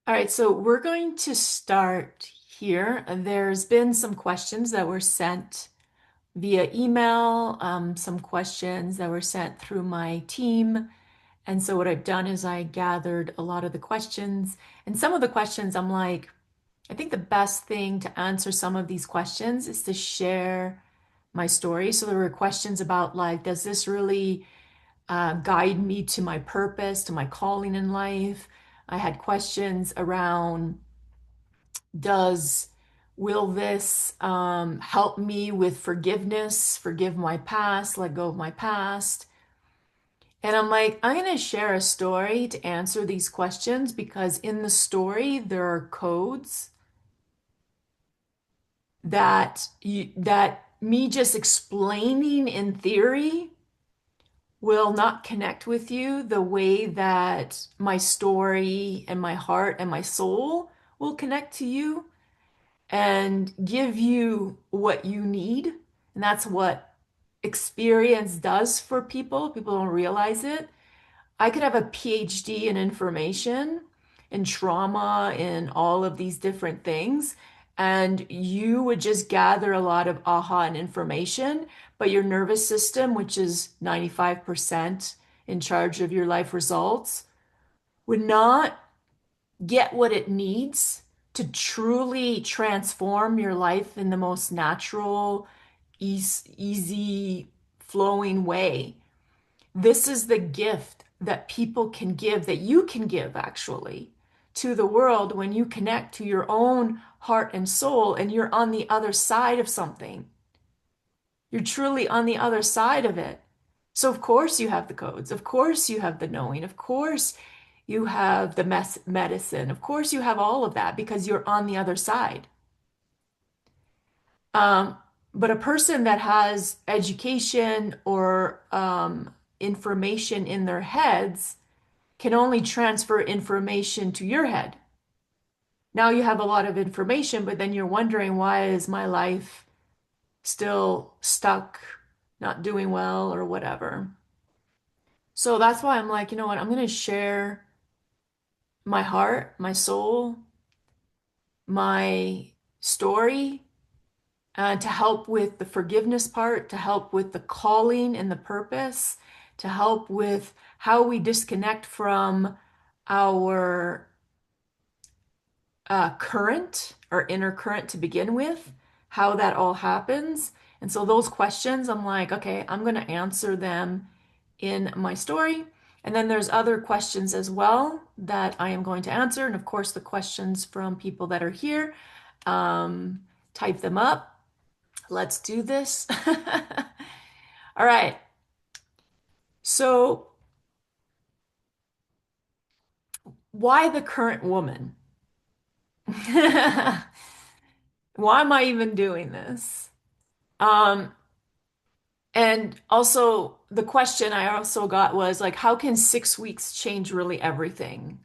All right, so we're going to start here. There's been some questions that were sent via email, some questions that were sent through my team. And so what I've done is I gathered a lot of the questions. And some of the questions I'm like, I think the best thing to answer some of these questions is to share my story. So there were questions about like, does this really guide me to my purpose, to my calling in life? I had questions around does will this help me with forgiveness, forgive my past, let go of my past? And I'm like, I'm going to share a story to answer these questions because in the story there are codes that me just explaining in theory will not connect with you the way that my story and my heart and my soul will connect to you and give you what you need. And that's what experience does for people. People don't realize it. I could have a PhD in information, in trauma, in all of these different things, and you would just gather a lot of aha and information, but your nervous system, which is 95% in charge of your life results, would not get what it needs to truly transform your life in the most natural, easy flowing way. This is the gift that people can give, that you can give actually to the world when you connect to your own heart and soul and you're on the other side of something. You're truly on the other side of it. So, of course, you have the codes. Of course, you have the knowing. Of course, you have the medicine. Of course, you have all of that because you're on the other side. Um, but a person that has education or information in their heads can only transfer information to your head. Now you have a lot of information, but then you're wondering, why is my life still stuck, not doing well, or whatever? So that's why I'm like, you know what? I'm going to share my heart, my soul, my story, to help with the forgiveness part, to help with the calling and the purpose, to help with how we disconnect from our current or inner current to begin with, how that all happens. And so those questions, I'm like, okay, I'm going to answer them in my story. And then there's other questions as well that I am going to answer. And of course, the questions from people that are here, type them up. Let's do this. All right. So, why the current woman? Why am I even doing this? Um, And also, the question I also got was like, how can 6 weeks change really everything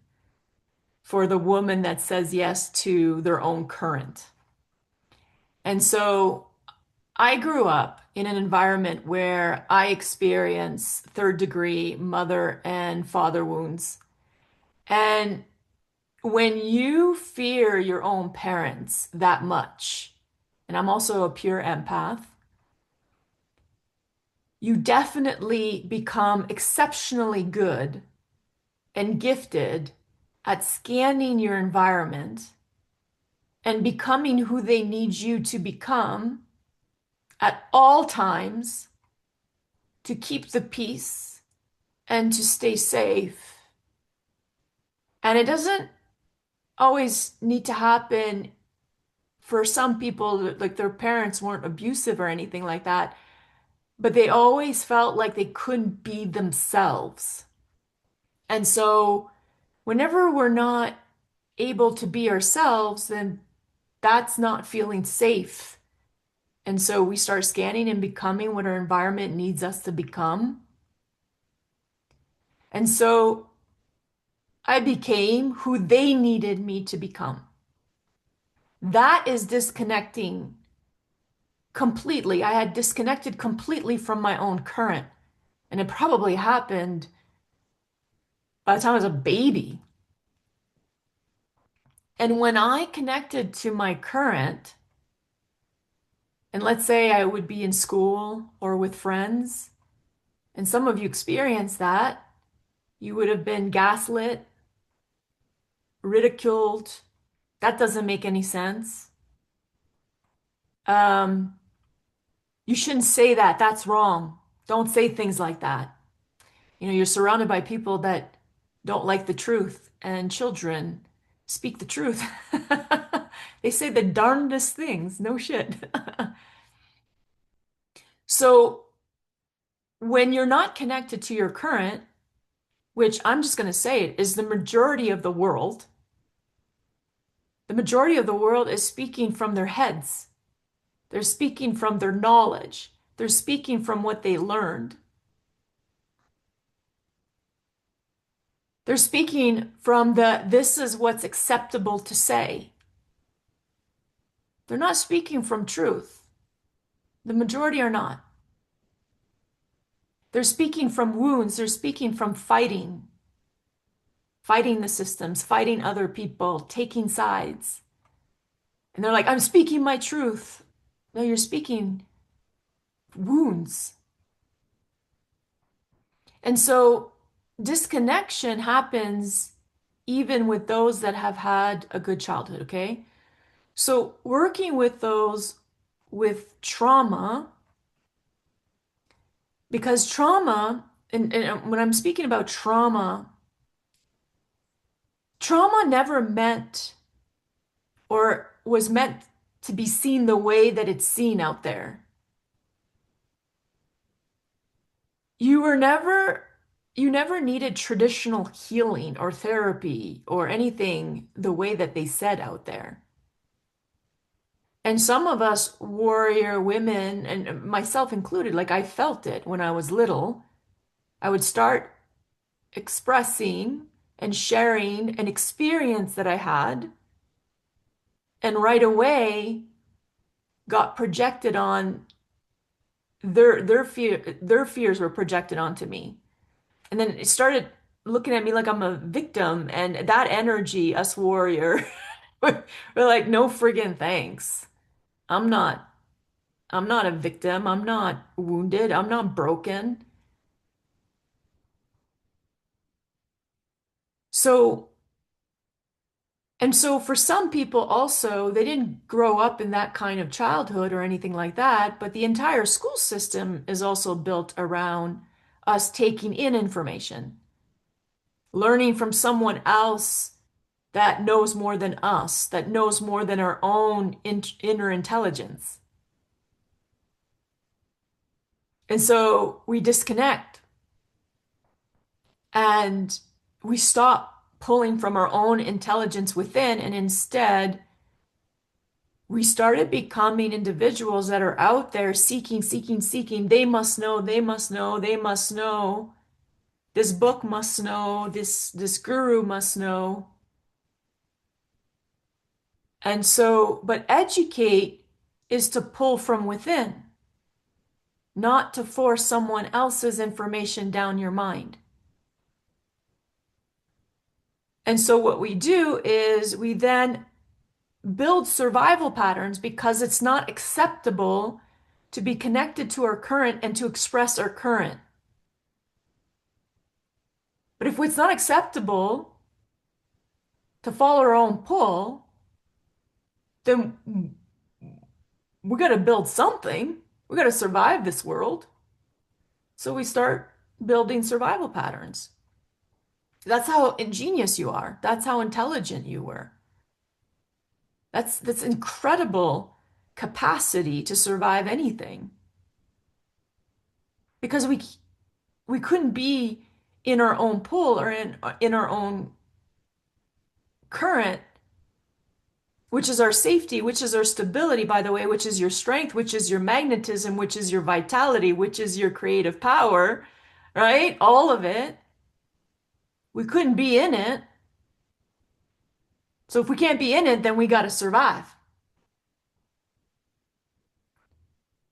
for the woman that says yes to their own current? And so I grew up in an environment where I experienced third degree mother and father wounds. And when you fear your own parents that much, and I'm also a pure empath, you definitely become exceptionally good and gifted at scanning your environment and becoming who they need you to become at all times to keep the peace and to stay safe. And it doesn't always need to happen for some people, like their parents weren't abusive or anything like that, but they always felt like they couldn't be themselves. And so, whenever we're not able to be ourselves, then that's not feeling safe. And so we start scanning and becoming what our environment needs us to become. And so I became who they needed me to become. That is disconnecting completely. I had disconnected completely from my own current. And it probably happened by the time I was a baby. And when I connected to my current, and let's say I would be in school or with friends, and some of you experienced that, you would have been gaslit, ridiculed. That doesn't make any sense. Um, you shouldn't say that. That's wrong. Don't say things like that. You're surrounded by people that don't like the truth, and children speak the truth. They say the darndest things. No shit. So when you're not connected to your current, which I'm just going to say it is the majority of the world is speaking from their heads. They're speaking from their knowledge. They're speaking from what they learned. They're speaking from this is what's acceptable to say. They're not speaking from truth. The majority are not. They're speaking from wounds. They're speaking from fighting the systems, fighting other people, taking sides. And they're like, I'm speaking my truth. No, you're speaking wounds. And so disconnection happens even with those that have had a good childhood, okay? So working with those with trauma, because trauma, and when I'm speaking about trauma, trauma never meant or was meant to be seen the way that it's seen out there. You were never, you never needed traditional healing or therapy or anything the way that they said out there. And some of us warrior women, and myself included, like I felt it when I was little. I would start expressing and sharing an experience that I had, and right away got projected on their fears were projected onto me. And then it started looking at me like I'm a victim, and that energy, us warrior, we're like, no friggin' thanks. I'm not I'm not a victim. I'm not wounded. I'm not broken. So, and so for some people also, they didn't grow up in that kind of childhood or anything like that, but the entire school system is also built around us taking in information, learning from someone else that knows more than us, that knows more than our own inner intelligence. And so we disconnect and we stop pulling from our own intelligence within, and instead we started becoming individuals that are out there seeking, seeking, seeking. They must know, they must know, they must know. This book must know, this guru must know. And so, but educate is to pull from within, not to force someone else's information down your mind. And so what we do is we then build survival patterns because it's not acceptable to be connected to our current and to express our current. But if it's not acceptable to follow our own pull, then we got to build something. We got to survive this world. So we start building survival patterns. That's how ingenious you are. That's how intelligent you were. That's incredible capacity to survive anything. Because we couldn't be in our own pull or in our own current, which is our safety, which is our stability, by the way, which is your strength, which is your magnetism, which is your vitality, which is your creative power, right? All of it. We couldn't be in it. So if we can't be in it, then we got to survive.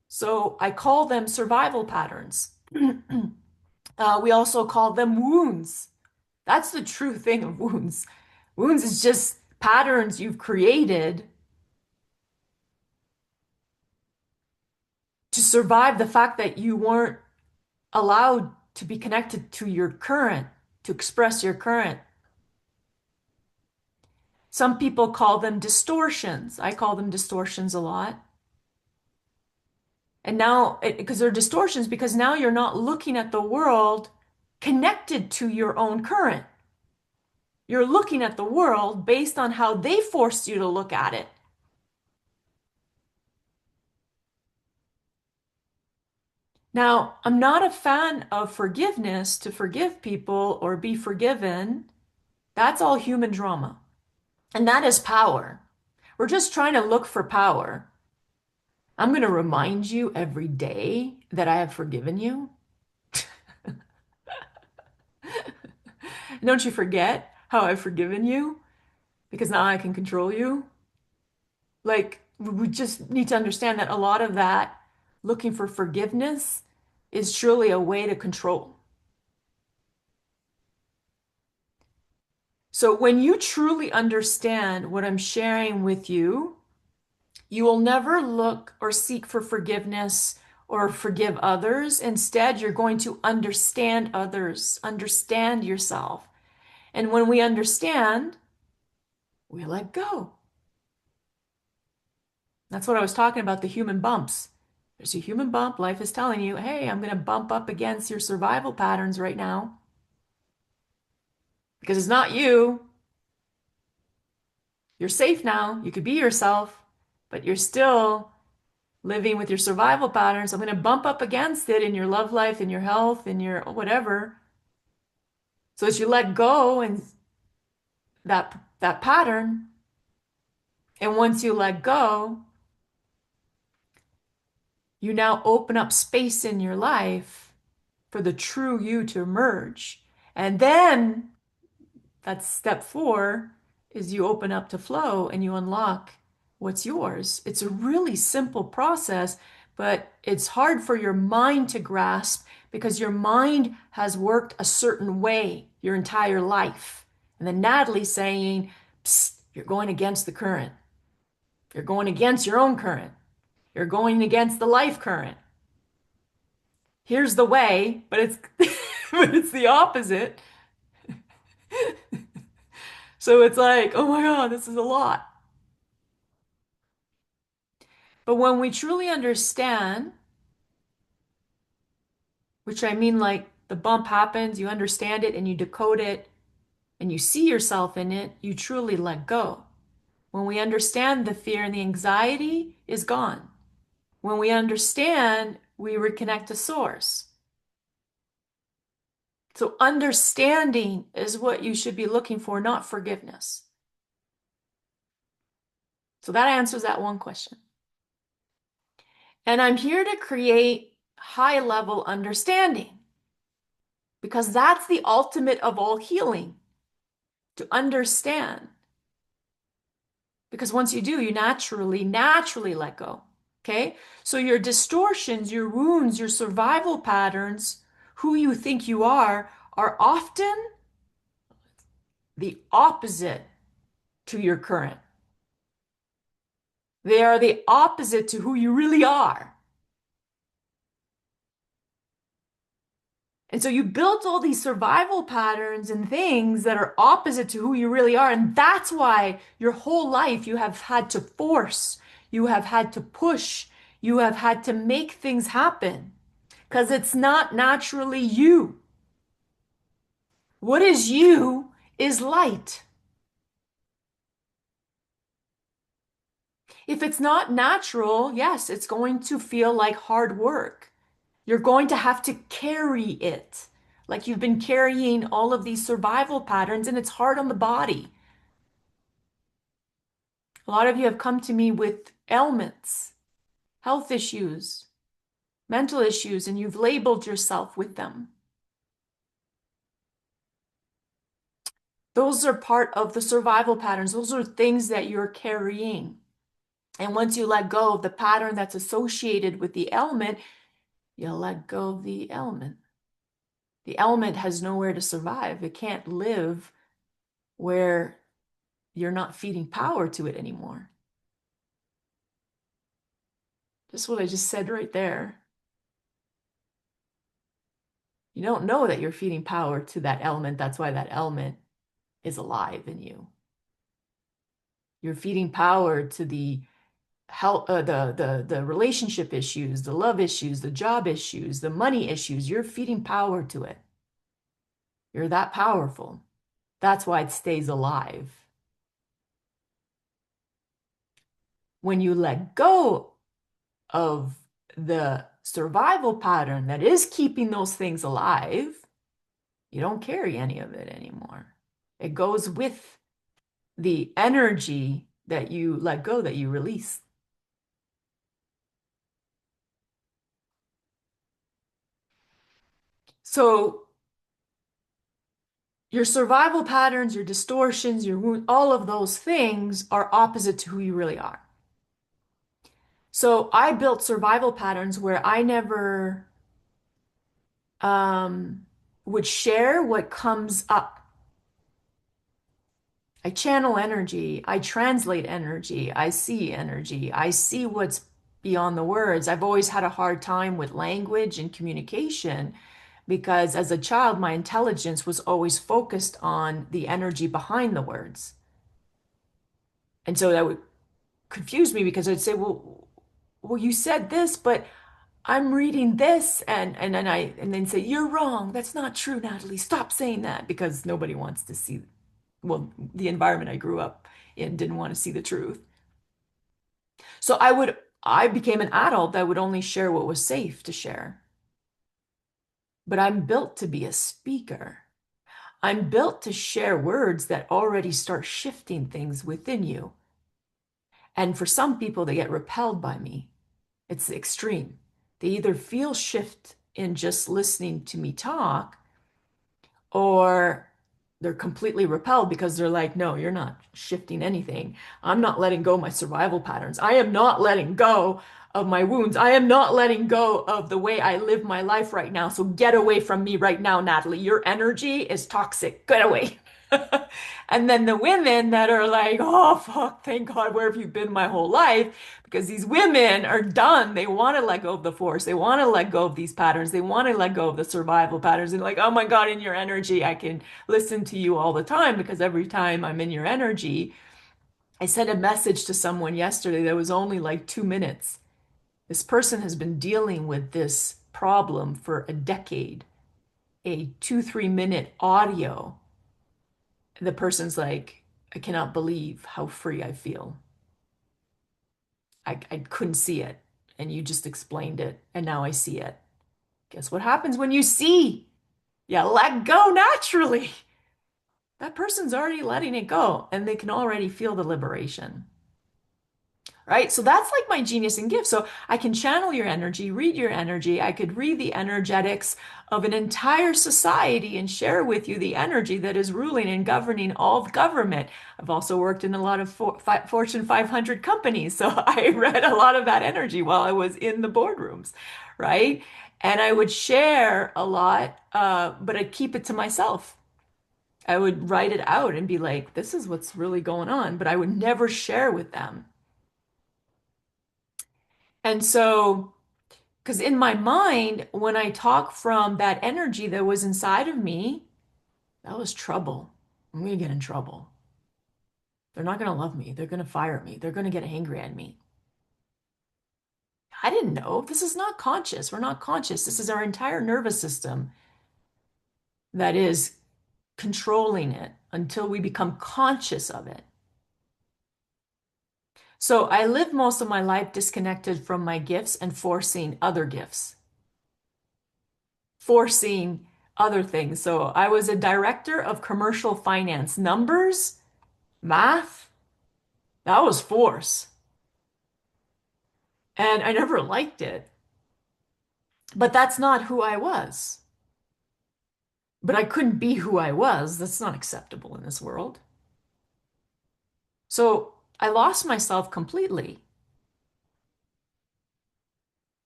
So I call them survival patterns. We also call them wounds. That's the true thing of wounds. Wounds is just patterns you've created to survive the fact that you weren't allowed to be connected to your current, to express your current. Some people call them distortions. I call them distortions a lot. And now, because they're distortions, because now you're not looking at the world connected to your own current. You're looking at the world based on how they forced you to look at it. Now, I'm not a fan of forgiveness to forgive people or be forgiven. That's all human drama. And that is power. We're just trying to look for power. I'm going to remind you every day that I have forgiven you. Don't you forget how I've forgiven you because now I can control you. Like, we just need to understand that a lot of that looking for forgiveness is truly a way to control. So when you truly understand what I'm sharing with you, you will never look or seek for forgiveness or forgive others. Instead, you're going to understand others, understand yourself. And when we understand, we let go. That's what I was talking about, the human bumps. There's a human bump. Life is telling you, hey, I'm going to bump up against your survival patterns right now because it's not you. You're safe now. You could be yourself, but you're still living with your survival patterns. I'm going to bump up against it in your love life, in your health, in your whatever. So as you let go and that pattern, and once you let go, you now open up space in your life for the true you to emerge. And then that's step 4 is you open up to flow and you unlock what's yours. It's a really simple process, but it's hard for your mind to grasp because your mind has worked a certain way your entire life. And then Natalie's saying, psst, you're going against the current. You're going against your own current. You're going against the life current. Here's the way, but it's but it's the opposite. So it's like, oh my God, this is a lot. But when we truly understand, which I mean like the bump happens, you understand it and you decode it and you see yourself in it, you truly let go. When we understand, the fear and the anxiety is gone. When we understand, we reconnect to source. So understanding is what you should be looking for, not forgiveness. So that answers that one question. And I'm here to create high level understanding because that's the ultimate of all healing, to understand. Because once you do, you naturally let go. Okay? So your distortions, your wounds, your survival patterns, who you think you are often the opposite to your current. They are the opposite to who you really are. And so you built all these survival patterns and things that are opposite to who you really are. And that's why your whole life you have had to force, you have had to push, you have had to make things happen because it's not naturally you. What is you is light. If it's not natural, yes, it's going to feel like hard work. You're going to have to carry it. Like you've been carrying all of these survival patterns, and it's hard on the body. A lot of you have come to me with ailments, health issues, mental issues, and you've labeled yourself with them. Those are part of the survival patterns. Those are things that you're carrying. And once you let go of the pattern that's associated with the ailment, you let go of the ailment. The element has nowhere to survive. It can't live where you're not feeding power to it anymore. Just what I just said right there. You don't know that you're feeding power to that element. That's why that element is alive in you. You're feeding power to the health, the relationship issues, the love issues, the job issues, the money issues. You're feeding power to it. You're that powerful. That's why it stays alive. When you let go of the survival pattern that is keeping those things alive, you don't carry any of it anymore. It goes with the energy that you let go, that you release. So your survival patterns, your distortions, your wound, all of those things are opposite to who you really are. So I built survival patterns where I never um, would share what comes up. I channel energy, I translate energy, I see what's beyond the words. I've always had a hard time with language and communication because as a child, my intelligence was always focused on the energy behind the words. And so that would confuse me because I'd say, well, you said this, but I'm reading this, and then say, you're wrong. That's not true, Natalie. Stop saying that because nobody wants to see, well, the environment I grew up in didn't want to see the truth. So I became an adult that would only share what was safe to share. But I'm built to be a speaker. I'm built to share words that already start shifting things within you. And for some people, they get repelled by me. It's extreme. They either feel shift in just listening to me talk, or they're completely repelled because they're like, no, you're not shifting anything. I'm not letting go of my survival patterns. I am not letting go of my wounds. I am not letting go of the way I live my life right now. So get away from me right now, Natalie. Your energy is toxic. Get away. And then the women that are like, oh, fuck, thank God, where have you been my whole life? Because these women are done. They want to let go of the force. They want to let go of these patterns. They want to let go of the survival patterns. And like, oh my God, in your energy, I can listen to you all the time because every time I'm in your energy, I sent a message to someone yesterday that was only like 2 minutes. This person has been dealing with this problem for a decade, a 2, 3 minute audio. The person's like, I cannot believe how free I feel. I couldn't see it. And you just explained it. And now I see it. Guess what happens when you see? You let go naturally. That person's already letting it go and they can already feel the liberation. Right? So that's like my genius and gift. So I can channel your energy, read your energy. I could read the energetics of an entire society and share with you the energy that is ruling and governing all of government. I've also worked in a lot of Fortune 500 companies. So I read a lot of that energy while I was in the boardrooms, right? And I would share a lot, but I'd keep it to myself. I would write it out and be like, this is what's really going on, but I would never share with them. And so, because in my mind, when I talk from that energy that was inside of me, that was trouble. I'm going to get in trouble. They're not going to love me. They're going to fire me. They're going to get angry at me. I didn't know. This is not conscious. We're not conscious. This is our entire nervous system that is controlling it until we become conscious of it. So I lived most of my life disconnected from my gifts and forcing other gifts, forcing other things. So I was a director of commercial finance, numbers, math, that was force. And I never liked it. But that's not who I was. But I couldn't be who I was. That's not acceptable in this world. So I lost myself completely.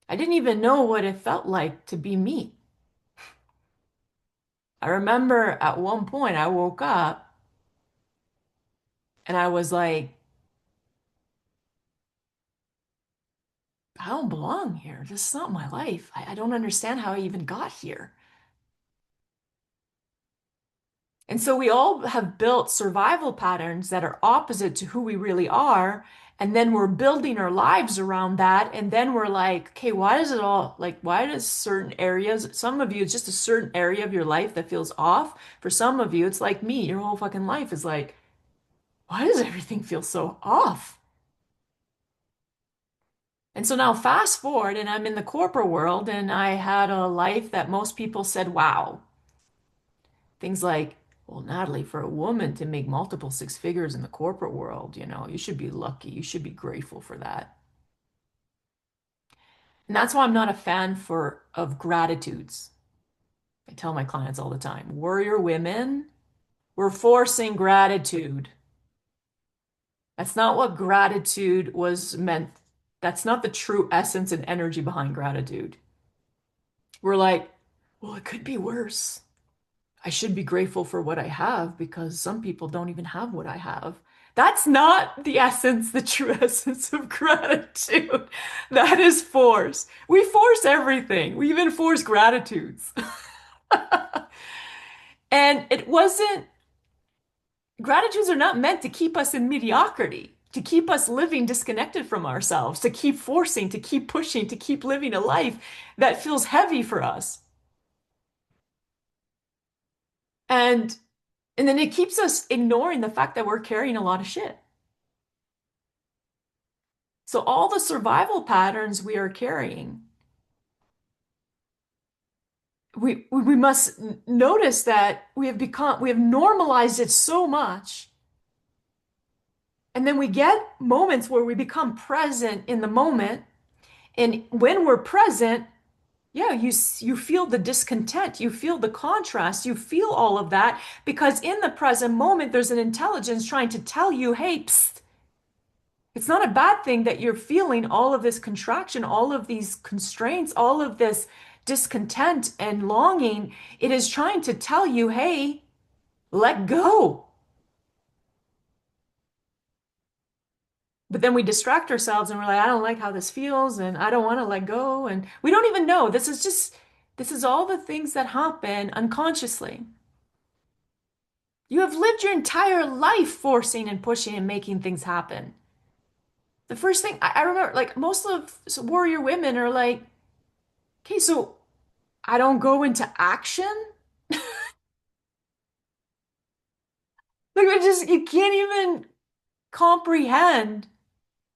I didn't even know what it felt like to be me. I remember at one point I woke up And I was like, I don't belong here. This is not my life. I don't understand how I even got here. And so we all have built survival patterns that are opposite to who we really are. And then we're building our lives around that. And then we're like, okay, why does it all, like, why does certain areas, some of you, it's just a certain area of your life that feels off. For some of you, it's like me, your whole fucking life is like, why does everything feel so off? And so now fast forward, and I'm in the corporate world, and I had a life that most people said, wow. Things like, well, Natalie, for a woman to make multiple six figures in the corporate world, you should be lucky. You should be grateful for that. And that's why I'm not a fan of gratitudes. I tell my clients all the time, warrior women, we're forcing gratitude. That's not what gratitude was meant. That's not the true essence and energy behind gratitude. We're like, well, it could be worse. I should be grateful for what I have because some people don't even have what I have. That's not the essence, the true essence of gratitude. That is force. We force everything. We even force gratitudes. And it wasn't, gratitudes are not meant to keep us in mediocrity, to keep us living disconnected from ourselves, to keep forcing, to keep pushing, to keep living a life that feels heavy for us. And and then it keeps us ignoring the fact that we're carrying a lot of shit. So all the survival patterns we are carrying, we must notice that we have normalized it so much. And then we get moments where we become present in the moment. And when we're present, yeah, you feel the discontent, you feel the contrast, you feel all of that because in the present moment, there's an intelligence trying to tell you, hey, psst, it's not a bad thing that you're feeling all of this contraction, all of these constraints, all of this discontent and longing. It is trying to tell you, hey, let go. But then we distract ourselves and we're like, I don't like how this feels and I don't want to let go. And we don't even know. This is all the things that happen unconsciously. You have lived your entire life forcing and pushing and making things happen. The first thing I remember, like most of warrior women are like, okay, so I don't go into action. Like you can't even comprehend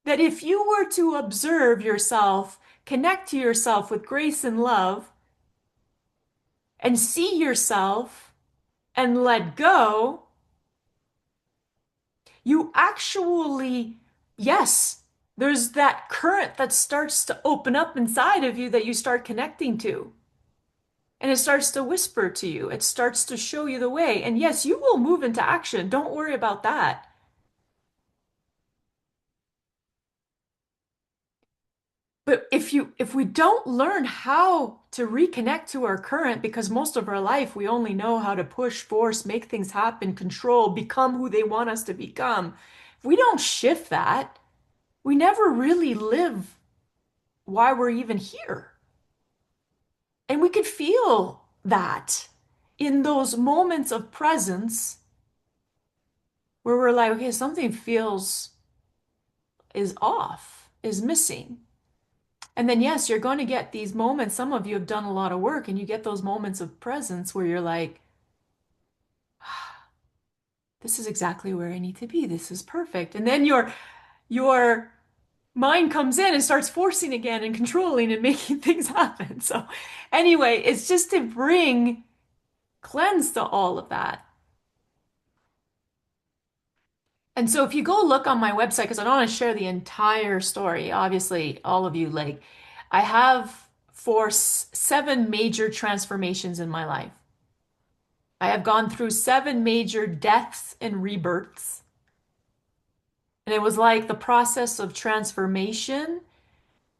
that if you were to observe yourself, connect to yourself with grace and love, and see yourself and let go, you actually, yes, there's that current that starts to open up inside of you that you start connecting to. And it starts to whisper to you. It starts to show you the way. And yes, you will move into action. Don't worry about that. But if we don't learn how to reconnect to our current, because most of our life we only know how to push, force, make things happen, control, become who they want us to become. If we don't shift that, we never really live why we're even here. And we could feel that in those moments of presence where we're like, okay, something feels is off, is missing. And then, yes, you're going to get these moments. Some of you have done a lot of work, and you get those moments of presence where you're like, this is exactly where I need to be. This is perfect. And then your mind comes in and starts forcing again and controlling and making things happen. So, anyway, it's just to bring cleanse to all of that. And so if you go look on my website, because I don't want to share the entire story, obviously, all of you, like, I have seven major transformations in my life. I have gone through seven major deaths and rebirths. And it was like the process of transformation,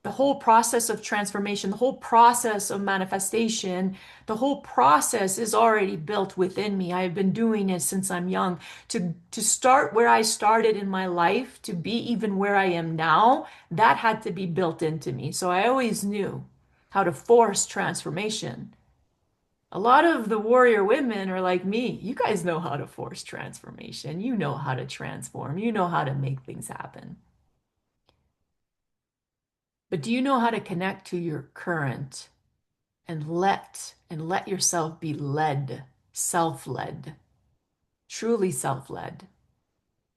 the whole process of transformation, the whole process of manifestation, the whole process is already built within me. I have been doing it since I'm young. To start where I started in my life, to be even where I am now, that had to be built into me. So I always knew how to force transformation. A lot of the warrior women are like me. You guys know how to force transformation. You know how to transform. You know how to make things happen. But do you know how to connect to your current and let yourself be led, self-led, truly self-led,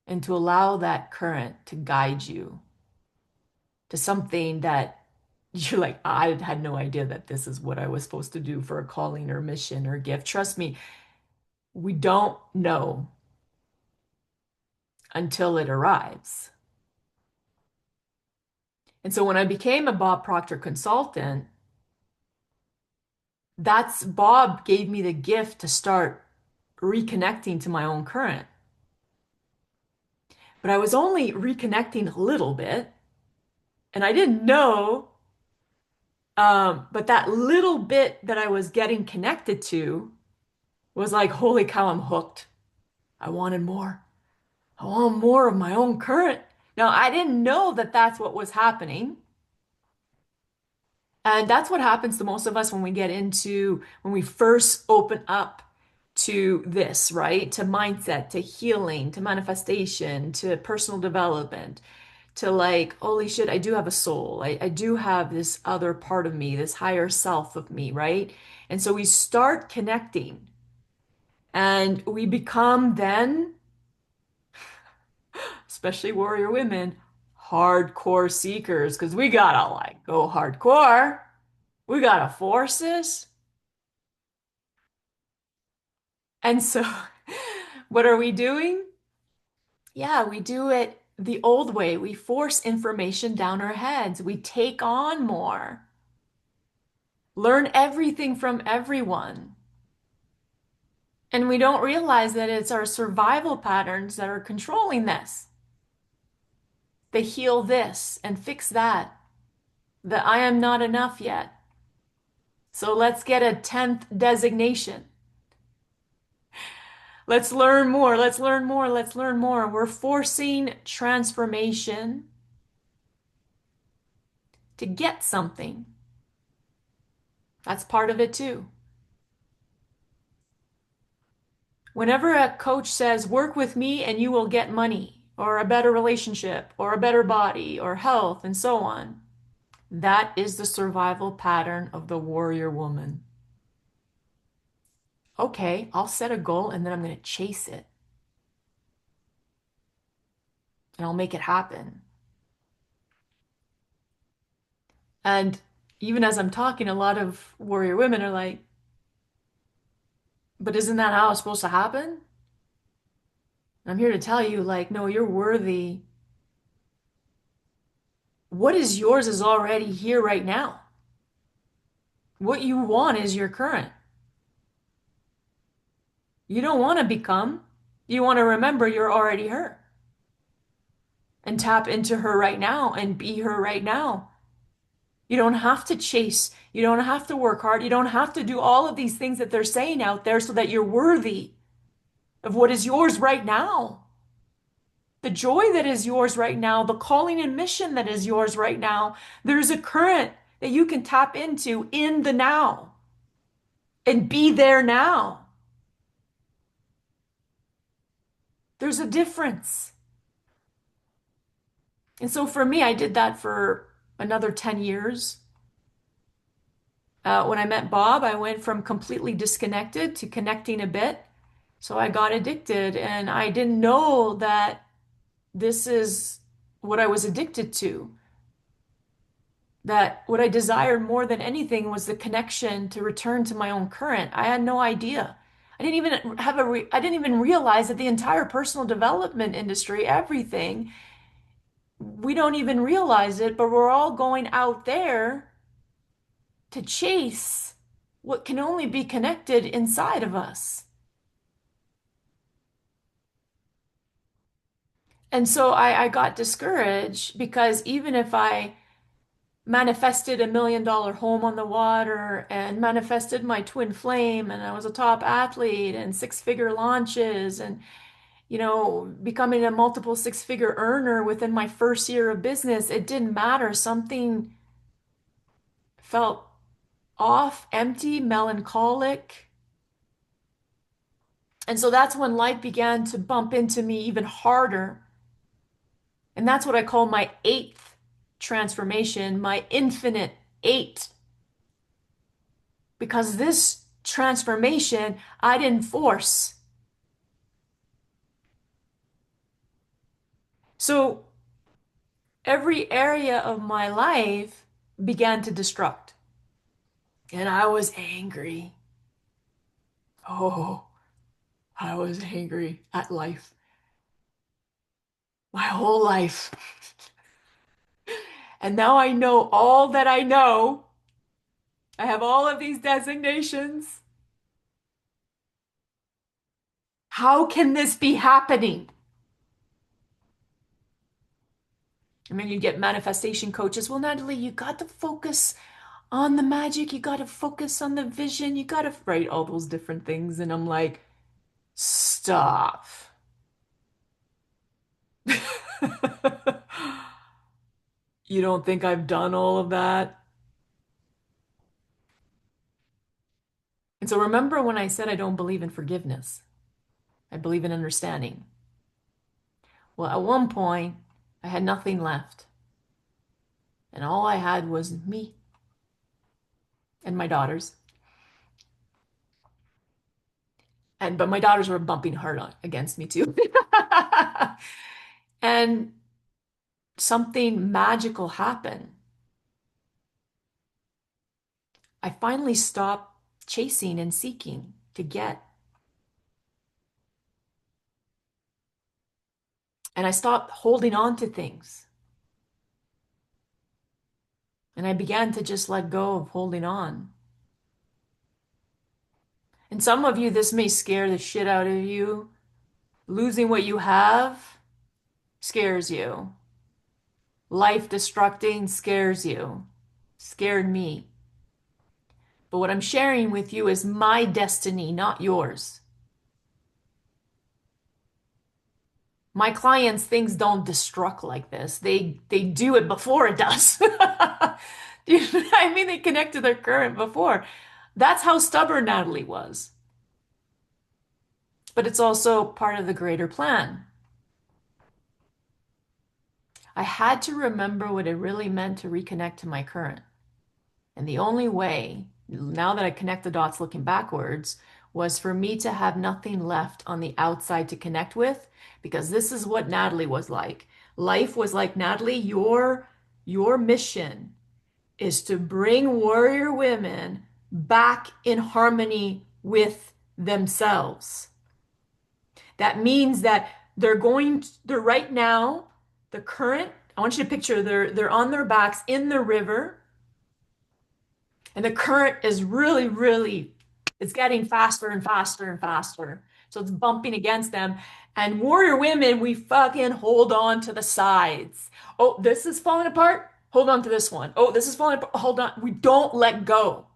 and to allow that current to guide you to something that you're like, I had no idea that this is what I was supposed to do for a calling or mission or gift. Trust me, we don't know until it arrives. And so when I became a Bob Proctor consultant, that's Bob gave me the gift to start reconnecting to my own current. But I was only reconnecting a little bit, and I didn't know. But that little bit that I was getting connected to was like, holy cow, I'm hooked. I wanted more. I want more of my own current. Now, I didn't know that that's what was happening. And that's what happens to most of us when we get into, when we first open up to this, right? To mindset, to healing, to manifestation, to personal development, to like, holy shit, I do have a soul. I do have this other part of me, this higher self of me, right? And so we start connecting and we become then, especially warrior women, hardcore seekers because we gotta like go hardcore. We gotta force this. And so, what are we doing? Yeah, we do it the old way. We force information down our heads. We take on more, learn everything from everyone. And we don't realize that it's our survival patterns that are controlling this. They heal this and fix that, that I am not enough yet. So let's get a 10th designation. Let's learn more. Let's learn more. Let's learn more. We're forcing transformation to get something. That's part of it too. Whenever a coach says, work with me and you will get money, or a better relationship, or a better body, or health, and so on, that is the survival pattern of the warrior woman. Okay, I'll set a goal and then I'm going to chase it and I'll make it happen. And even as I'm talking, a lot of warrior women are like, but isn't that how it's supposed to happen? And I'm here to tell you, like, no, you're worthy. What is yours is already here right now. What you want is your current. You don't want to become. You want to remember you're already her and tap into her right now and be her right now. You don't have to chase. You don't have to work hard. You don't have to do all of these things that they're saying out there so that you're worthy of what is yours right now. The joy that is yours right now, the calling and mission that is yours right now. There's a current that you can tap into in the now and be there now. There's a difference. And so for me, I did that for another 10 years. When I met Bob, I went from completely disconnected to connecting a bit. So I got addicted, and I didn't know that this is what I was addicted to. That what I desired more than anything was the connection to return to my own current. I had no idea. I didn't even realize that the entire personal development industry, everything, we don't even realize it, but we're all going out there to chase what can only be connected inside of us. And so I got discouraged because even if I manifested $1 million home on the water and manifested my twin flame, and I was a top athlete and six-figure launches and becoming a multiple six-figure earner within my first year of business. It didn't matter. Something felt off, empty, melancholic. And so that's when life began to bump into me even harder. And that's what I call my eighth transformation, my infinite eight. Because this transformation I didn't force. So every area of my life began to destruct. And I was angry. Oh, I was angry at life. My whole life. And now I know all that I know. I have all of these designations. How can this be happening? And then you get manifestation coaches. Well, Natalie, you got to focus on the magic. You got to focus on the vision. You got to write all those different things. And I'm like, stop. You don't think I've done all of that? And so remember when I said I don't believe in forgiveness, I believe in understanding. Well, at one point, I had nothing left. And all I had was me and my daughters. But my daughters were bumping hard against me too. And something magical happened. I finally stopped chasing and seeking to get. And I stopped holding on to things. And I began to just let go of holding on. And some of you, this may scare the shit out of you. Losing what you have scares you. Life destructing scares you. Scared me. But what I'm sharing with you is my destiny, not yours. My clients, things don't destruct like this. They do it before it does. You know what I mean? They connect to their current before. That's how stubborn Natalie was. But it's also part of the greater plan. I had to remember what it really meant to reconnect to my current. And the only way, now that I connect the dots looking backwards, was for me to have nothing left on the outside to connect with, because this is what Natalie was like. Life was like, Natalie, your mission is to bring warrior women back in harmony with themselves. That means that they're right now, the current, I want you to picture they're on their backs in the river, and the current is really, really, it's getting faster and faster and faster. So it's bumping against them. And warrior women, we fucking hold on to the sides. Oh, this is falling apart. Hold on to this one. Oh, this is falling apart. Hold on. We don't let go.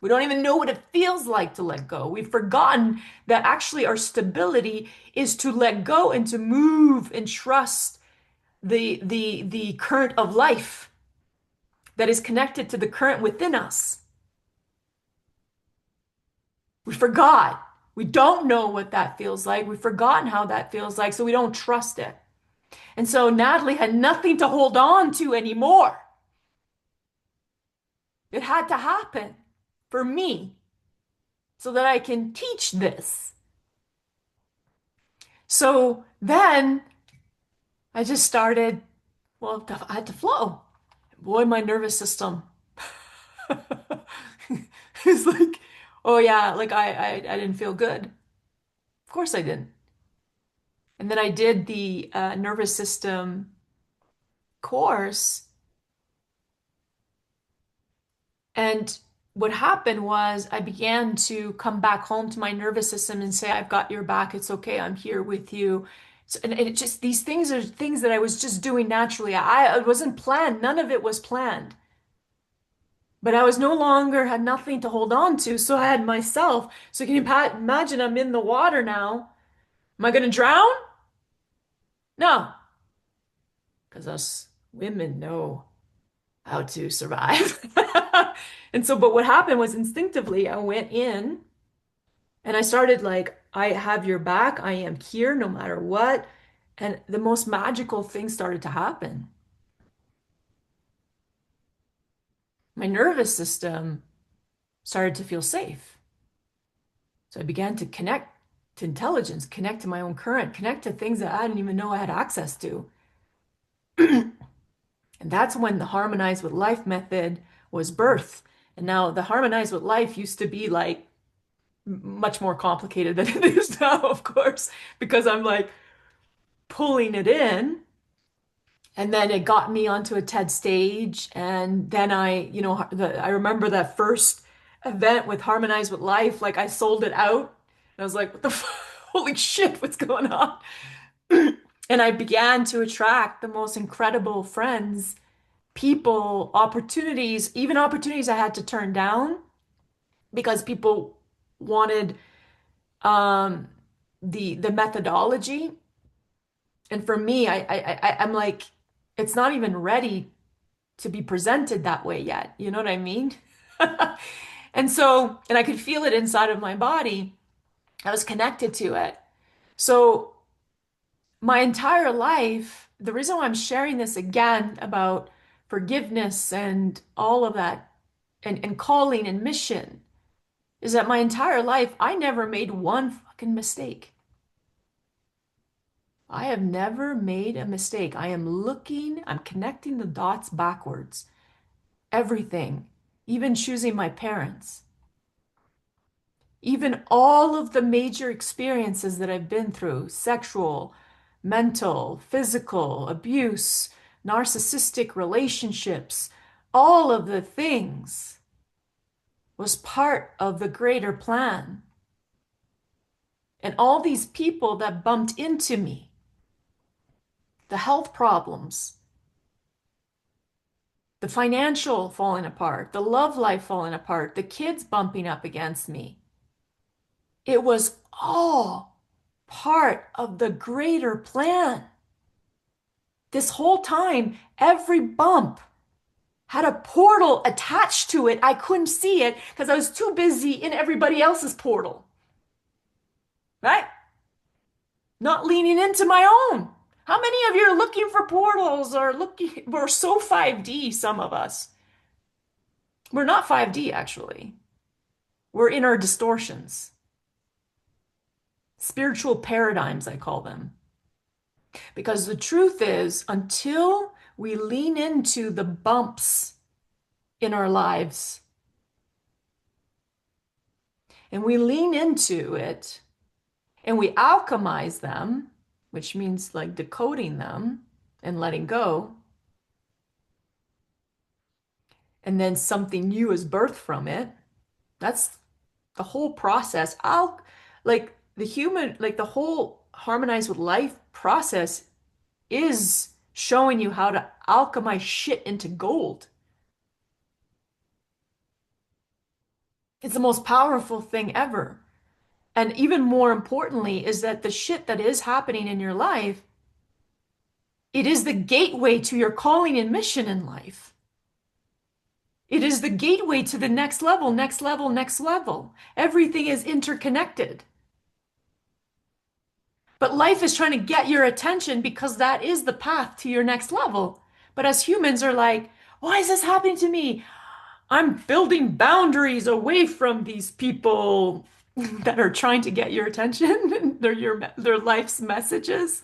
We don't even know what it feels like to let go. We've forgotten that actually our stability is to let go and to move and trust the current of life that is connected to the current within us. We forgot. We don't know what that feels like. We've forgotten how that feels like, so we don't trust it. And so Natalie had nothing to hold on to anymore. It had to happen for me so that I can teach this. So then I just started, well, I had to flow. Boy, my nervous system. It's like, oh yeah, like I didn't feel good. Of course I didn't. And then I did the nervous system course. And what happened was I began to come back home to my nervous system and say, I've got your back. It's okay. I'm here with you. So, and it just, these things are things that I was just doing naturally. It wasn't planned. None of it was planned. but I was no longer had nothing to hold on to, so I had myself. So can you imagine I'm in the water now? Am I going to drown? No, because us women know how to survive. And so, but what happened was instinctively I went in and I started like, I have your back. I am here no matter what. And the most magical thing started to happen. My nervous system started to feel safe. So I began to connect to intelligence, connect to my own current, connect to things that I didn't even know I had access to. And that's when the Harmonize with Life method was birthed. And now the Harmonize with Life used to be like much more complicated than it is now, of course, because I'm like pulling it in. And then it got me onto a TED stage. And then I remember that first event with Harmonize with Life, like I sold it out. And I was like, what the holy shit, what's going on? And I began to attract the most incredible friends, people, opportunities, even opportunities I had to turn down because people wanted um the methodology. And for me, I'm like, it's not even ready to be presented that way yet. You know what I mean? And so, and I could feel it inside of my body. I was connected to it. So my entire life, the reason why I'm sharing this again about forgiveness and all of that and calling and mission is that my entire life, I never made one fucking mistake. I have never made a mistake. I'm connecting the dots backwards. Everything, even choosing my parents, even all of the major experiences that I've been through, sexual, mental, physical, abuse, narcissistic relationships, all of the things was part of the greater plan. And all these people that bumped into me, the health problems, the financial falling apart, the love life falling apart, the kids bumping up against me. It was all part of the greater plan. This whole time, every bump had a portal attached to it. I couldn't see it because I was too busy in everybody else's portal, right? Not leaning into my own. How many of you are looking for portals or looking? We're so 5D, some of us. We're not 5D, actually. We're in our distortions. Spiritual paradigms, I call them. Because the truth is, until we lean into the bumps in our lives and we lean into it and we alchemize them, which means like decoding them and letting go, and then something new is birthed from it. That's the whole process. Like the human, like the whole Harmonize with Life process is showing you how to alchemize shit into gold. It's the most powerful thing ever. And even more importantly, is that the shit that is happening in your life, it is the gateway to your calling and mission in life. It is the gateway to the next level, next level, next level. Everything is interconnected. But life is trying to get your attention because that is the path to your next level. But as humans are like, why is this happening to me? I'm building boundaries away from these people that are trying to get your attention. They're life's messages.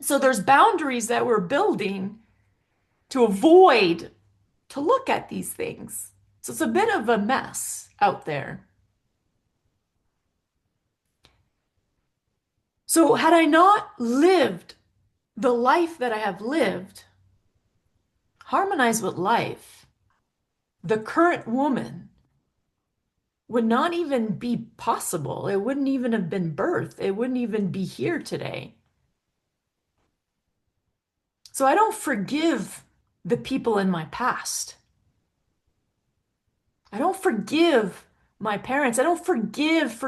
So there's boundaries that we're building to avoid to look at these things. So it's a bit of a mess out there. So had I not lived the life that I have lived, harmonized with life, the current woman would not even be possible. It wouldn't even have been birthed. It wouldn't even be here today. So I don't forgive the people in my past. I don't forgive my parents. I don't forgive.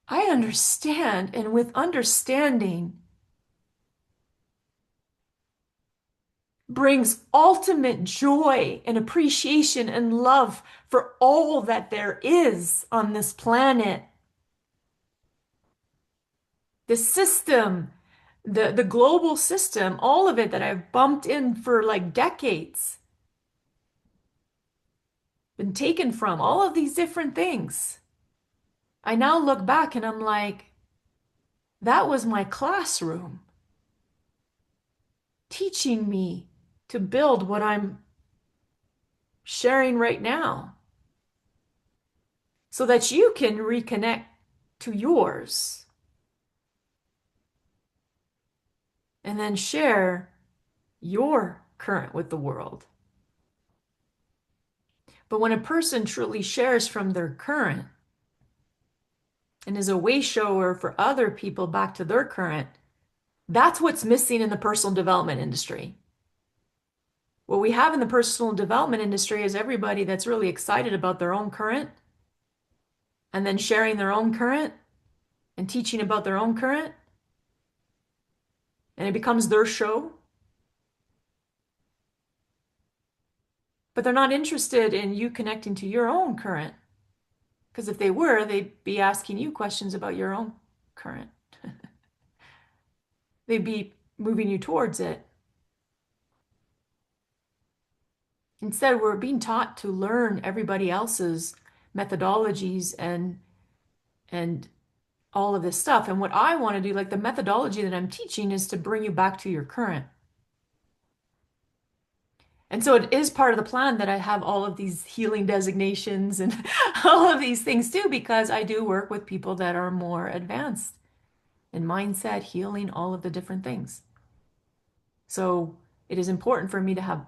I understand, and with understanding brings ultimate joy and appreciation and love for all that there is on this planet. The system, the global system, all of it that I've bumped in for like decades, been taken from, all of these different things. I now look back and I'm like, that was my classroom teaching me to build what I'm sharing right now so that you can reconnect to yours and then share your current with the world. But when a person truly shares from their current and is a way shower for other people back to their current, that's what's missing in the personal development industry. What we have in the personal development industry is everybody that's really excited about their own current and then sharing their own current and teaching about their own current, and it becomes their show. But they're not interested in you connecting to your own current. Because if they were, they'd be asking you questions about your own current. They'd be moving you towards it. Instead, we're being taught to learn everybody else's methodologies and all of this stuff. And what I want to do, like the methodology that I'm teaching, is to bring you back to your current. And so it is part of the plan that I have all of these healing designations and all of these things too, because I do work with people that are more advanced in mindset, healing, all of the different things. So it is important for me to have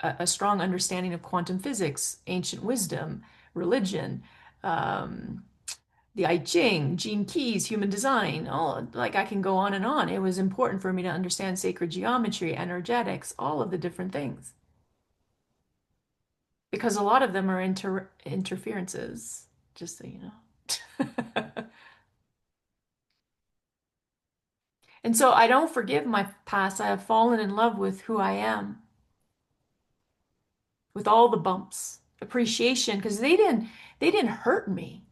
a strong understanding of quantum physics, ancient wisdom, religion, um, the I Ching, Gene Keys, human design, all like I can go on and on. It was important for me to understand sacred geometry, energetics, all of the different things. Because a lot of them are interferences, just so you know. And so I don't forgive my past. I have fallen in love with who I am, with all the bumps, appreciation, because they didn't hurt me.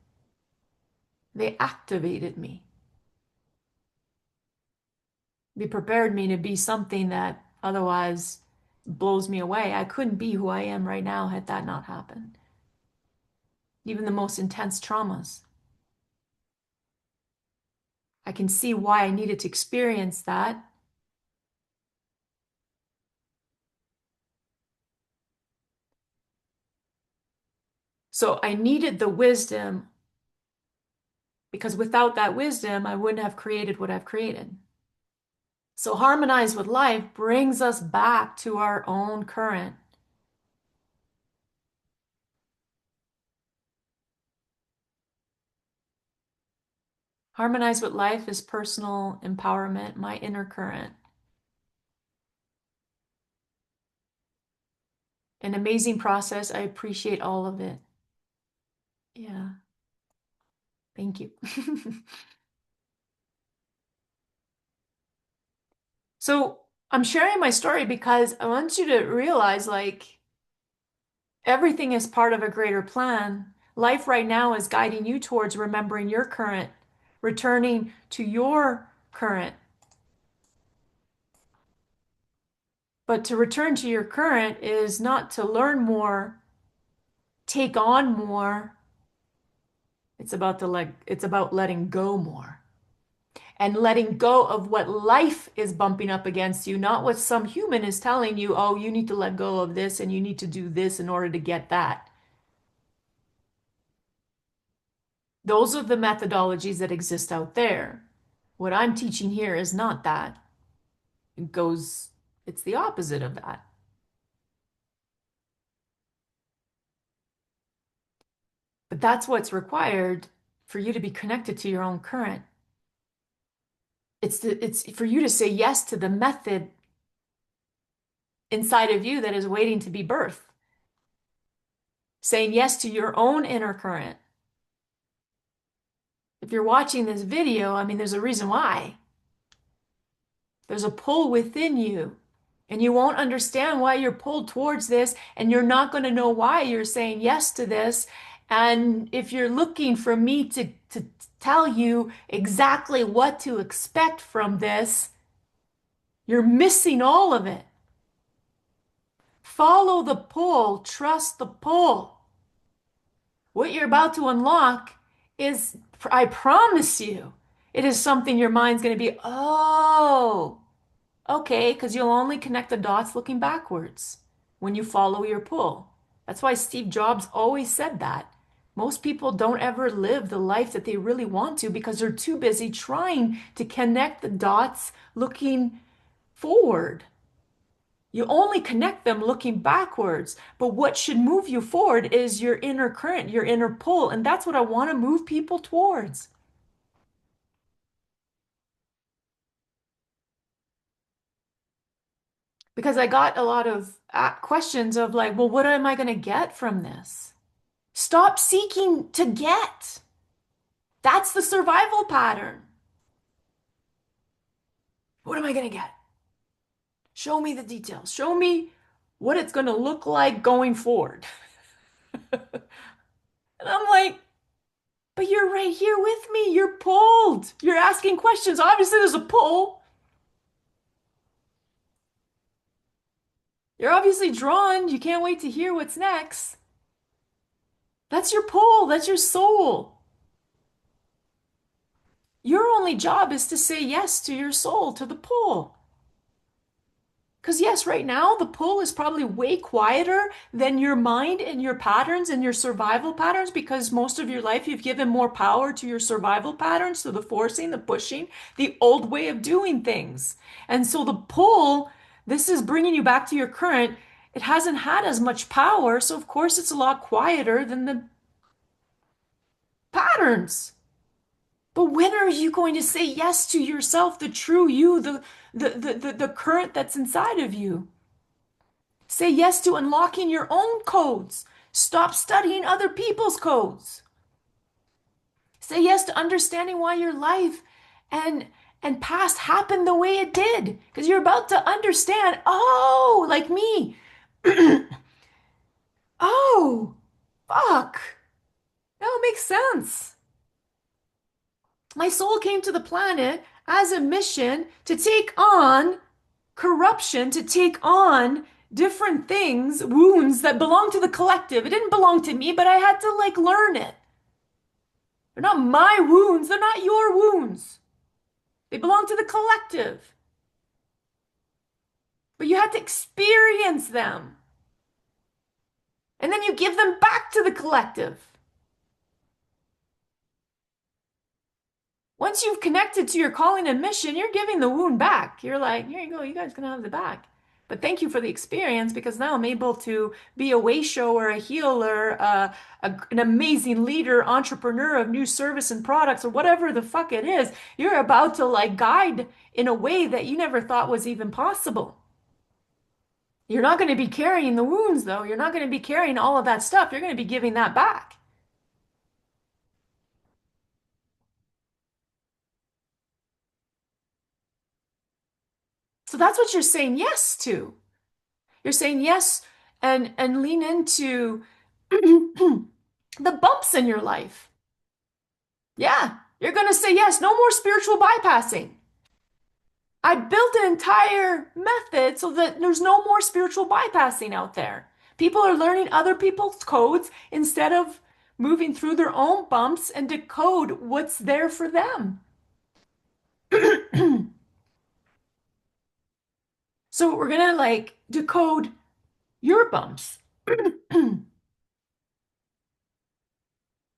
They activated me. They prepared me to be something that otherwise blows me away. I couldn't be who I am right now had that not happened. Even the most intense traumas. I can see why I needed to experience that. So I needed the wisdom because without that wisdom, I wouldn't have created what I've created. So harmonize with life brings us back to our own current. Harmonize with life is personal empowerment, my inner current. An amazing process. I appreciate all of it. Yeah, thank you. So I'm sharing my story because I want you to realize like everything is part of a greater plan. Life right now is guiding you towards remembering your current, returning to your current. But to return to your current is not to learn more, take on more. It's about letting go more. And letting go of what life is bumping up against you, not what some human is telling you, oh, you need to let go of this and you need to do this in order to get that. Those are the methodologies that exist out there. What I'm teaching here is not that. It goes, it's the opposite of that. But that's what's required for you to be connected to your own current. It's for you to say yes to the method inside of you that is waiting to be birthed. saying yes to your own inner current. If you're watching this video, I mean, there's a reason why. There's a pull within you, and you won't understand why you're pulled towards this, and you're not going to know why you're saying yes to this. And if you're looking for me to tell you exactly what to expect from this, you're missing all of it. Follow the pull, trust the pull. What you're about to unlock is, I promise you, it is something your mind's going to be, oh, okay, because you'll only connect the dots looking backwards when you follow your pull. That's why Steve Jobs always said that. Most people don't ever live the life that they really want to because they're too busy trying to connect the dots looking forward. You only connect them looking backwards. But what should move you forward is your inner current, your inner pull. And that's what I want to move people towards. Because I got a lot of questions of like, well, what am I going to get from this? Stop seeking to get. That's the survival pattern. What am I going to get? Show me the details. Show me what it's going to look like going forward. And I'm like, but you're right here with me. You're pulled. You're asking questions. Obviously, there's a pull. You're obviously drawn. You can't wait to hear what's next. That's your pull. That's your soul. Your only job is to say yes to your soul, to the pull. Because, yes, right now, the pull is probably way quieter than your mind and your patterns and your survival patterns because most of your life you've given more power to your survival patterns, to the forcing, the pushing, the old way of doing things. And so the pull, this is bringing you back to your current. It hasn't had as much power. So, of course, it's a lot quieter than the patterns. But when are you going to say yes to yourself, the true you, the current that's inside of you? Say yes to unlocking your own codes. Stop studying other people's codes. Say yes to understanding why your life and past happened the way it did. Because you're about to understand, oh, like me. Oh, fuck. That makes sense. My soul came to the planet as a mission to take on corruption, to take on different things, wounds that belong to the collective. It didn't belong to me, but I had to like learn it. They're not my wounds, they're not your wounds. They belong to the collective. But you had to experience them. And then you give them back to the collective. Once you've connected to your calling and mission, you're giving the wound back. You're like, here you go, you guys can have the back. But thank you for the experience because now I'm able to be a way shower, a healer, an amazing leader, entrepreneur of new service and products, or whatever the fuck it is. You're about to like guide in a way that you never thought was even possible. You're not going to be carrying the wounds, though. You're not going to be carrying all of that stuff. You're going to be giving that back. So that's what you're saying yes to. You're saying yes and lean into the bumps in your life. Yeah, you're going to say yes. No more spiritual bypassing. I built an entire method so that there's no more spiritual bypassing out there. People are learning other people's codes instead of moving through their own bumps and decode what's there for them. So we're going to like decode your bumps. And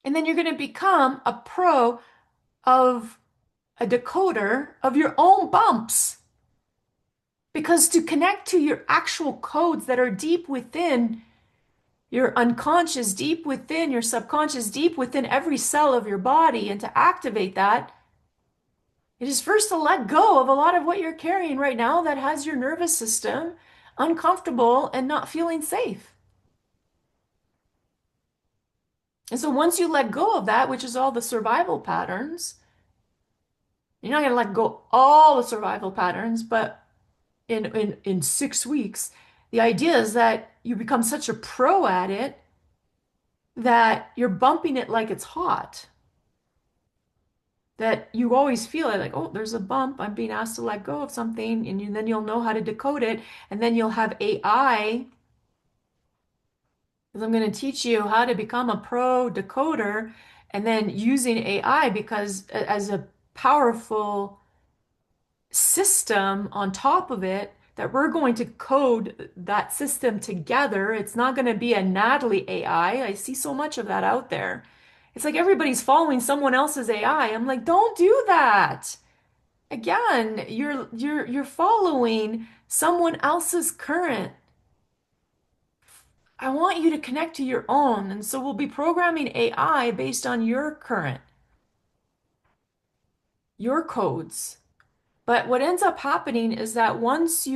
then you're going to become a pro of a decoder of your own bumps. Because to connect to your actual codes that are deep within your unconscious, deep within your subconscious, deep within every cell of your body, and to activate that, it is first to let go of a lot of what you're carrying right now that has your nervous system uncomfortable and not feeling safe. And so once you let go of that, which is all the survival patterns, you're not going to let go all the survival patterns, but in 6 weeks, the idea is that you become such a pro at it that you're bumping it like it's hot. That you always feel it like, oh, there's a bump. I'm being asked to let go of something. And then you'll know how to decode it. And then you'll have AI, because I'm going to teach you how to become a pro decoder and then using AI because as a powerful system on top of it that we're going to code that system together. It's not going to be a Natalie AI. I see so much of that out there. It's like everybody's following someone else's AI. I'm like, don't do that. Again, you're following someone else's current. I want you to connect to your own. And so we'll be programming AI based on your current, your codes. But what ends up happening is that once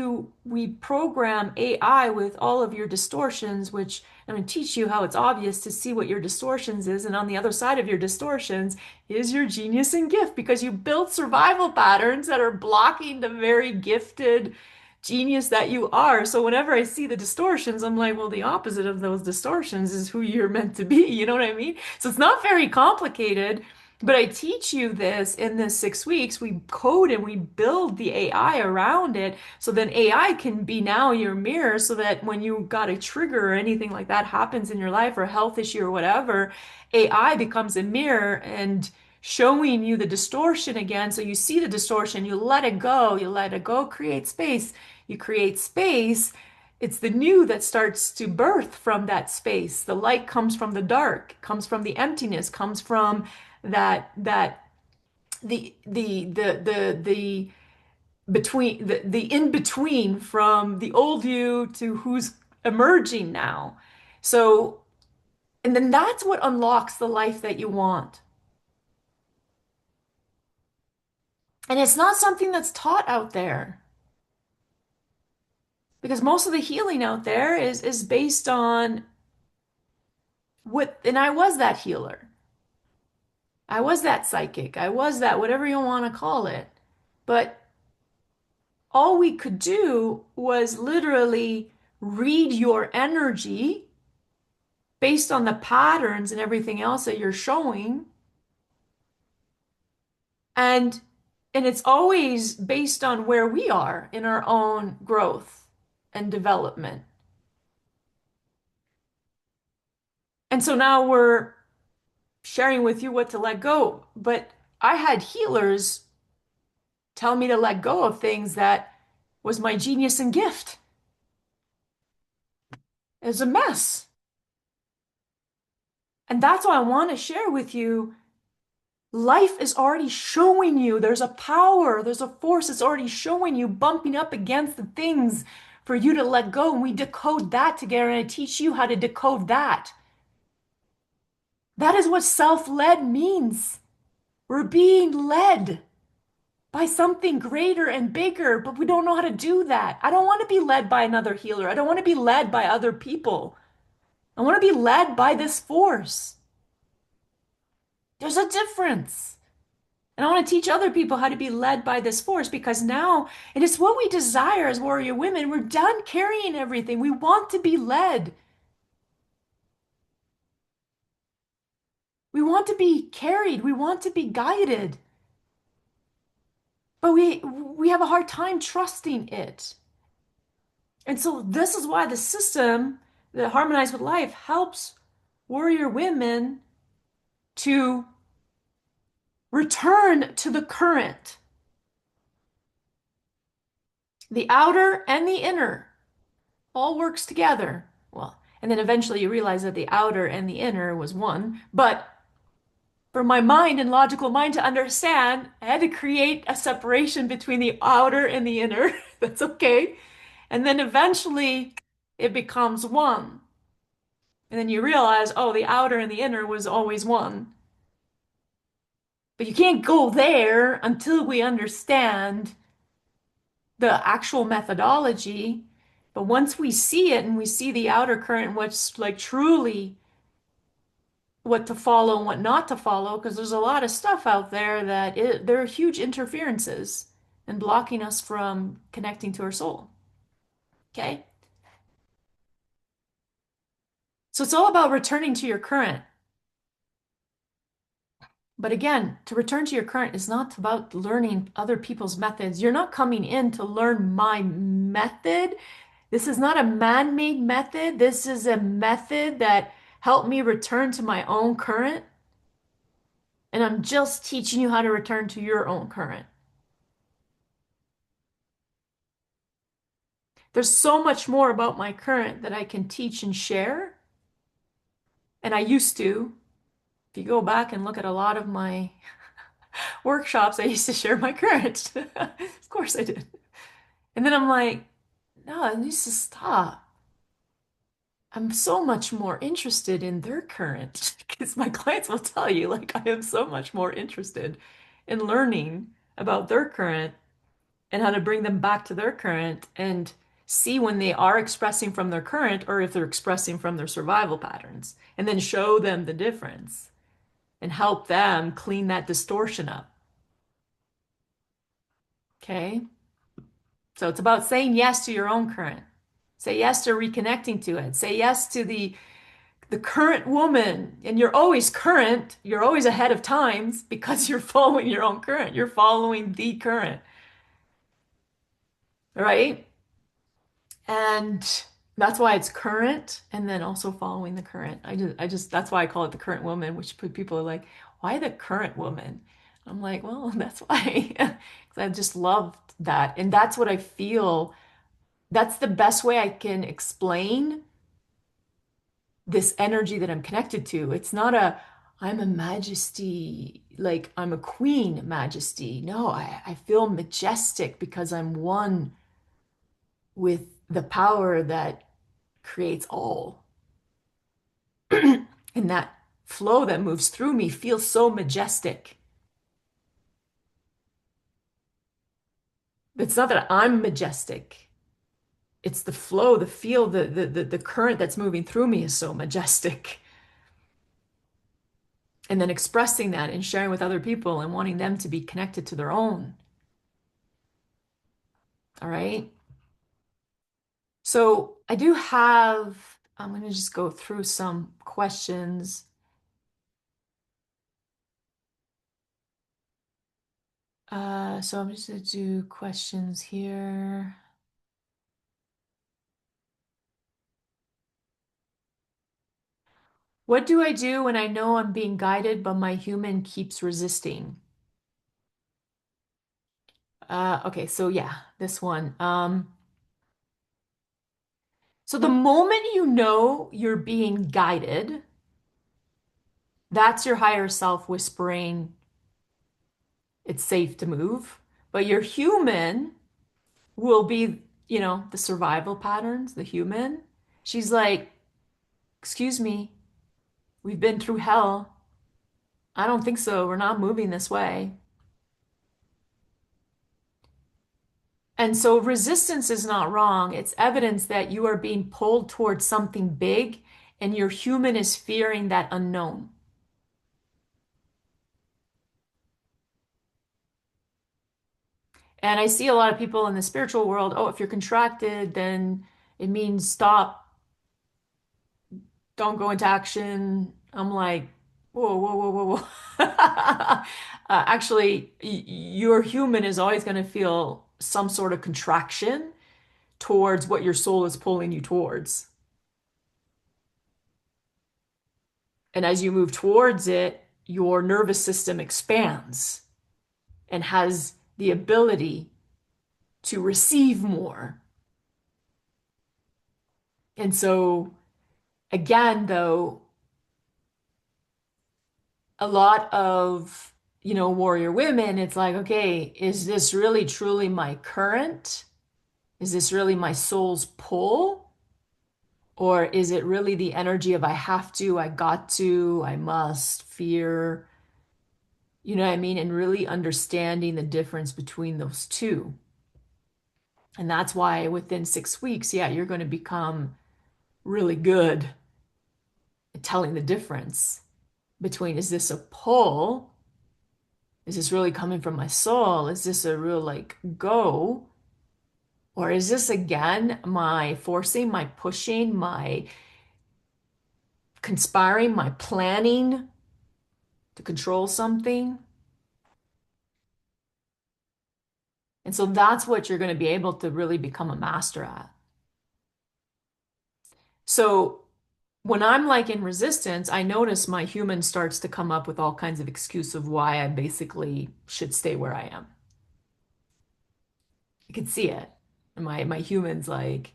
we program AI with all of your distortions, which I'm going to teach you how it's obvious to see what your distortions is, and on the other side of your distortions is your genius and gift because you built survival patterns that are blocking the very gifted genius that you are. So whenever I see the distortions, I'm like, well, the opposite of those distortions is who you're meant to be. You know what I mean? So it's not very complicated. But I teach you this in this 6 weeks. We code and we build the AI around it. So then AI can be now your mirror so that when you got a trigger or anything like that happens in your life or a health issue or whatever, AI becomes a mirror and showing you the distortion again. So you see the distortion, you let it go, create space. You create space. It's the new that starts to birth from that space. The light comes from the dark, comes from the emptiness, comes from that the between the in between from the old you to who's emerging now. So, and then that's what unlocks the life that you want. And it's not something that's taught out there because most of the healing out there is based on what, and I was that healer. I was that psychic. I was that whatever you want to call it. But all we could do was literally read your energy based on the patterns and everything else that you're showing. And and it's always based on where we are in our own growth and development. And so now we're sharing with you what to let go. But I had healers tell me to let go of things that was my genius and gift. It was a mess. And that's why I want to share with you. Life is already showing you there's a power, there's a force that's already showing you, bumping up against the things for you to let go. And we decode that together. And I teach you how to decode that. That is what self-led means. We're being led by something greater and bigger, but we don't know how to do that. I don't want to be led by another healer. I don't want to be led by other people. I want to be led by this force. There's a difference. And I want to teach other people how to be led by this force because now, and it's what we desire as warrior women. We're done carrying everything. We want to be led. We want to be carried. We want to be guided. But we have a hard time trusting it. And so this is why the system that Harmonize with Life helps warrior women to return to the current, the outer and the inner all works together. Well, and then eventually you realize that the outer and the inner was one. But for my mind and logical mind to understand, I had to create a separation between the outer and the inner. That's okay. And then eventually it becomes one. And then you realize, oh, the outer and the inner was always one. But you can't go there until we understand the actual methodology. But once we see it and we see the outer current, what's like truly what to follow and what not to follow because there's a lot of stuff out there that there are huge interferences and blocking us from connecting to our soul. Okay? So it's all about returning to your current. But again, to return to your current is not about learning other people's methods. You're not coming in to learn my method. This is not a man-made method. This is a method that helped me return to my own current. And I'm just teaching you how to return to your own current. There's so much more about my current that I can teach and share. And I used to. If you go back and look at a lot of my workshops, I used to share my current. Of course I did. And then I'm like, no, it needs to stop. I'm so much more interested in their current because my clients will tell you, like, I am so much more interested in learning about their current and how to bring them back to their current and see when they are expressing from their current or if they're expressing from their survival patterns, and then show them the difference and help them clean that distortion up. Okay? So it's about saying yes to your own current. Say yes to reconnecting to it. Say yes to the current woman. And you're always current. You're always ahead of times because you're following your own current. You're following the current, right? And that's why it's current and then also following the current. That's why I call it the current woman, which people are like, why the current woman? I'm like, well, that's why. 'Cause I just loved that. And that's what I feel. That's the best way I can explain this energy that I'm connected to. It's not I'm a majesty, like I'm a queen majesty. No, I feel majestic because I'm one with the power that creates all. And that flow that moves through me feels so majestic. It's not that I'm majestic. It's the flow, the feel, the current that's moving through me is so majestic. And then expressing that and sharing with other people and wanting them to be connected to their own. All right. So I do have, I'm going to just go through some questions. So I'm just going to do questions here. What do I do when I know I'm being guided, but my human keeps resisting? Okay, so yeah, this one. So the moment you know you're being guided, that's your higher self whispering, it's safe to move. But your human will be, the survival patterns, the human. She's like, excuse me, we've been through hell. I don't think so. We're not moving this way. And so resistance is not wrong. It's evidence that you are being pulled towards something big and your human is fearing that unknown. And I see a lot of people in the spiritual world, oh, if you're contracted, then it means stop, don't go into action. I'm like, whoa, whoa, whoa, whoa, whoa. Actually, your human is always going to feel some sort of contraction towards what your soul is pulling you towards. And as you move towards it, your nervous system expands and has the ability to receive more. And so, again, though, a lot of, warrior women, it's like, okay, is this really truly my current? Is this really my soul's pull? Or is it really the energy of I have to, I got to, I must, fear? You know what I mean? And really understanding the difference between those two. And that's why within 6 weeks, yeah, you're going to become really good at telling the difference. between, is this a pull? Is this really coming from my soul? Is this a real like go? Or is this again my forcing, my pushing, my conspiring, my planning to control something? And so that's what you're going to be able to really become a master at. So when I'm like in resistance, I notice my human starts to come up with all kinds of excuse of why I basically should stay where I am. I could see it. And my human's like,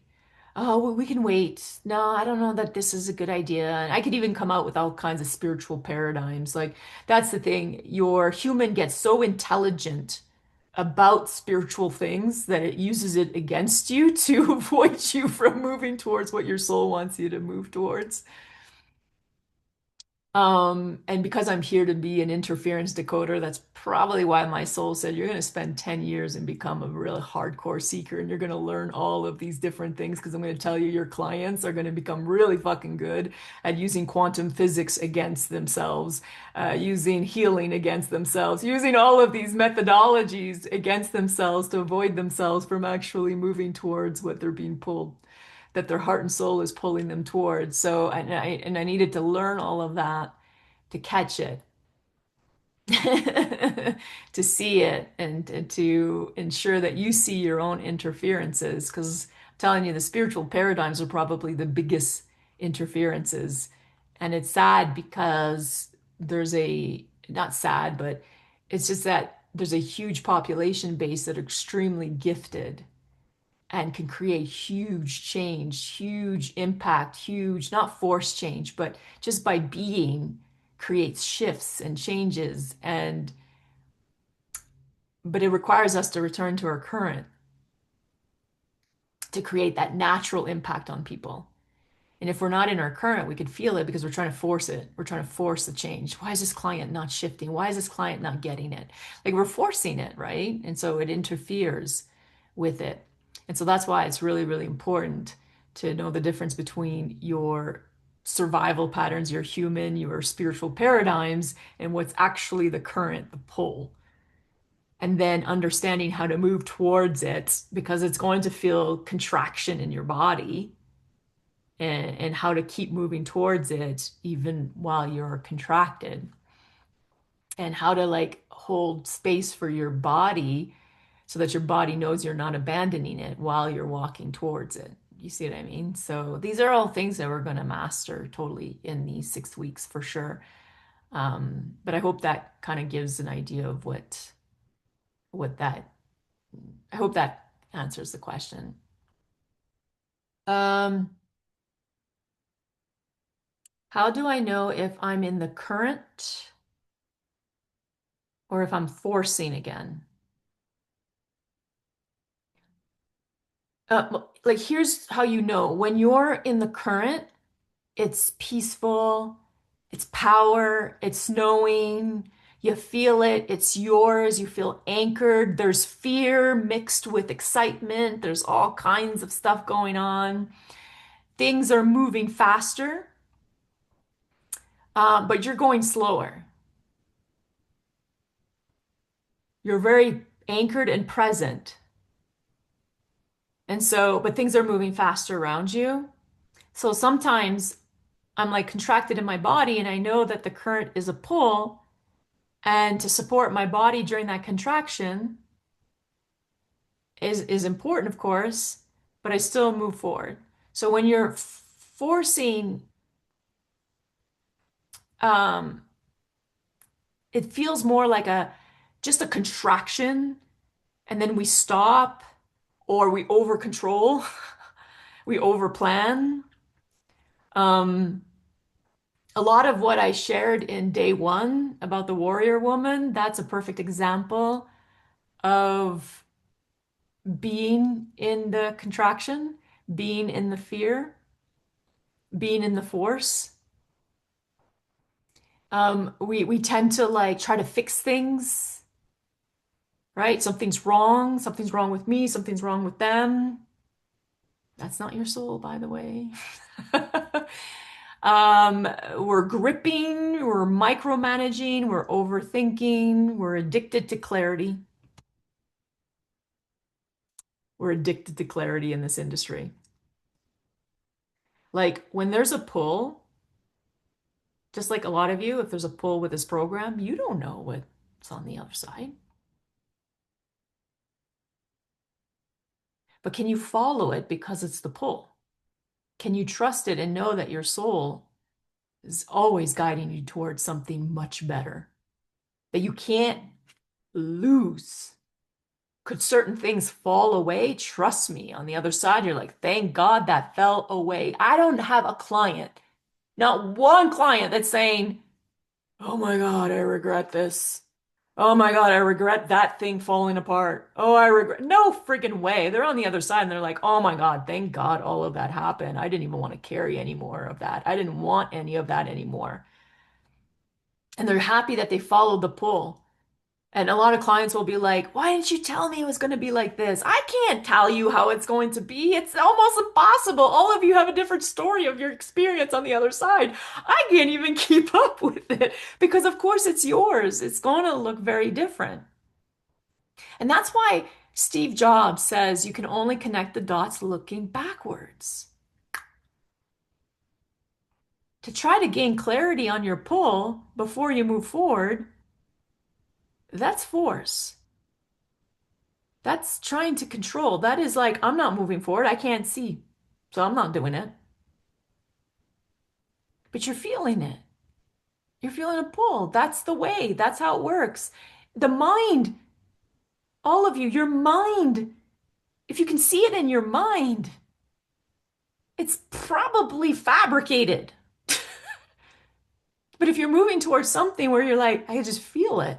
oh, well, we can wait. No, I don't know that this is a good idea. And I could even come out with all kinds of spiritual paradigms. Like that's the thing. Your human gets so intelligent about spiritual things that it uses it against you to avoid you from moving towards what your soul wants you to move towards. And because I'm here to be an interference decoder, that's probably why my soul said you're going to spend 10 years and become a really hardcore seeker and you're going to learn all of these different things because I'm going to tell you your clients are going to become really fucking good at using quantum physics against themselves, using healing against themselves, using all of these methodologies against themselves to avoid themselves from actually moving towards what they're being pulled, that their heart and soul is pulling them towards. So, and I needed to learn all of that to catch it, to see it, and to ensure that you see your own interferences. Because I'm telling you, the spiritual paradigms are probably the biggest interferences. And it's sad because there's a, not sad, but it's just that there's a huge population base that are extremely gifted and can create huge change, huge impact, huge, not force change, but just by being creates shifts and changes. And, but it requires us to return to our current to create that natural impact on people. And if we're not in our current, we could feel it because we're trying to force it. We're trying to force the change. Why is this client not shifting? Why is this client not getting it? Like we're forcing it, right? And so it interferes with it. And so that's why it's really, really important to know the difference between your survival patterns, your human, your spiritual paradigms, and what's actually the current, the pull. And then understanding how to move towards it because it's going to feel contraction in your body and how to keep moving towards it even while you're contracted and how to like hold space for your body so that your body knows you're not abandoning it while you're walking towards it. You see what I mean? So these are all things that we're going to master totally in these 6 weeks for sure. But I hope that kind of gives an idea of what that, I hope that answers the question. Um, how do I know if I'm in the current or if I'm forcing again? Like here's how you know when you're in the current, it's peaceful, it's power, it's knowing, you feel it, it's yours, you feel anchored. There's fear mixed with excitement, there's all kinds of stuff going on. Things are moving faster, but you're going slower. You're very anchored and present. And so, but things are moving faster around you. So sometimes I'm like contracted in my body and I know that the current is a pull. And to support my body during that contraction is important, of course, but I still move forward. So when you're forcing, um, it feels more like a just a contraction, and then we stop or we over control, we over plan. Um, a lot of what I shared in day one about the warrior woman, that's a perfect example of being in the contraction, being in the fear, being in the force. We tend to like try to fix things, right? Something's wrong with me, something's wrong with them. That's not your soul, by the way. We're gripping, we're micromanaging, we're overthinking, we're addicted to clarity. We're addicted to clarity in this industry. Like when there's a pull, just like a lot of you, if there's a pull with this program, you don't know what's on the other side. But can you follow it because it's the pull? Can you trust it and know that your soul is always guiding you towards something much better that you can't lose? Could certain things fall away? Trust me, on the other side, you're like, thank God that fell away. I don't have a client, not one client that's saying, oh my God, I regret this. Oh my God, I regret that thing falling apart. Oh, I regret. No freaking way. They're on the other side and they're like, oh my God, thank God all of that happened. I didn't even want to carry any more of that. I didn't want any of that anymore. And they're happy that they followed the pull. And a lot of clients will be like, why didn't you tell me it was going to be like this? I can't tell you how it's going to be. It's almost impossible. All of you have a different story of your experience on the other side. I can't even keep up with it because, of course, it's yours. It's going to look very different. And that's why Steve Jobs says you can only connect the dots looking backwards. To try to gain clarity on your pull before you move forward, that's force. That's trying to control. That is like, I'm not moving forward. I can't see. So I'm not doing it. But you're feeling it. You're feeling a pull. That's the way. That's how it works. The mind, all of you, your mind, if you can see it in your mind, it's probably fabricated. But if you're moving towards something where you're like, I just feel it,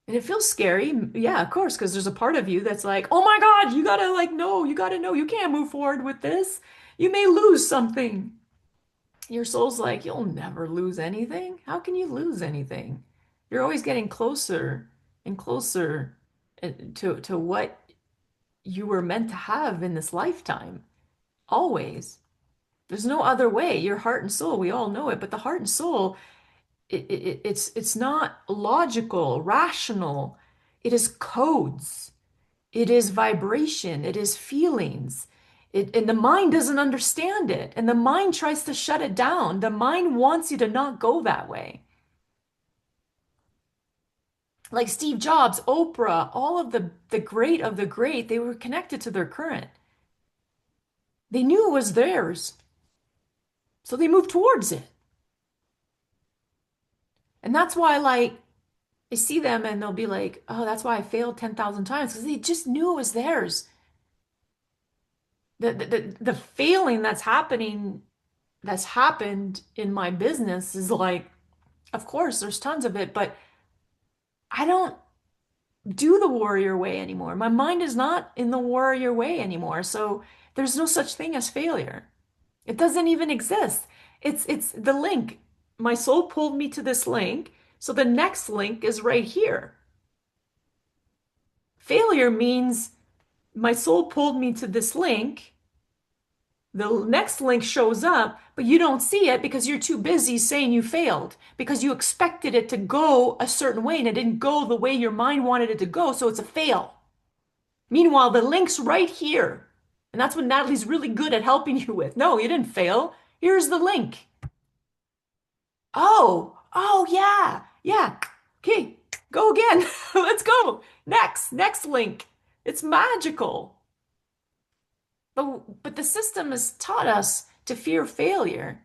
and it feels scary, yeah, of course, because there's a part of you that's like, oh my God, you gotta like, no, you gotta know, you can't move forward with this. You may lose something. Your soul's like, you'll never lose anything. How can you lose anything? You're always getting closer and closer to what you were meant to have in this lifetime. Always. There's no other way. Your heart and soul, we all know it, but the heart and soul, it's not logical, rational. It is codes. It is vibration. It is feelings. And the mind doesn't understand it. And the mind tries to shut it down. The mind wants you to not go that way. Like Steve Jobs, Oprah, all of the great of the great, they were connected to their current. They knew it was theirs. So they moved towards it. And that's why, like, I see them and they'll be like, oh, that's why I failed 10,000 times because they just knew it was theirs. The failing that's happened in my business is like, of course, there's tons of it, but I don't do the warrior way anymore. My mind is not in the warrior way anymore. So there's no such thing as failure. It doesn't even exist. It's the link. My soul pulled me to this link, so the next link is right here. Failure means my soul pulled me to this link. The next link shows up, but you don't see it because you're too busy saying you failed because you expected it to go a certain way and it didn't go the way your mind wanted it to go, so it's a fail. Meanwhile, the link's right here. And that's what Natalie's really good at helping you with. No, you didn't fail. Here's the link. Oh, yeah, yeah. Okay, go again. Let's go. Next link. It's magical. But the system has taught us to fear failure,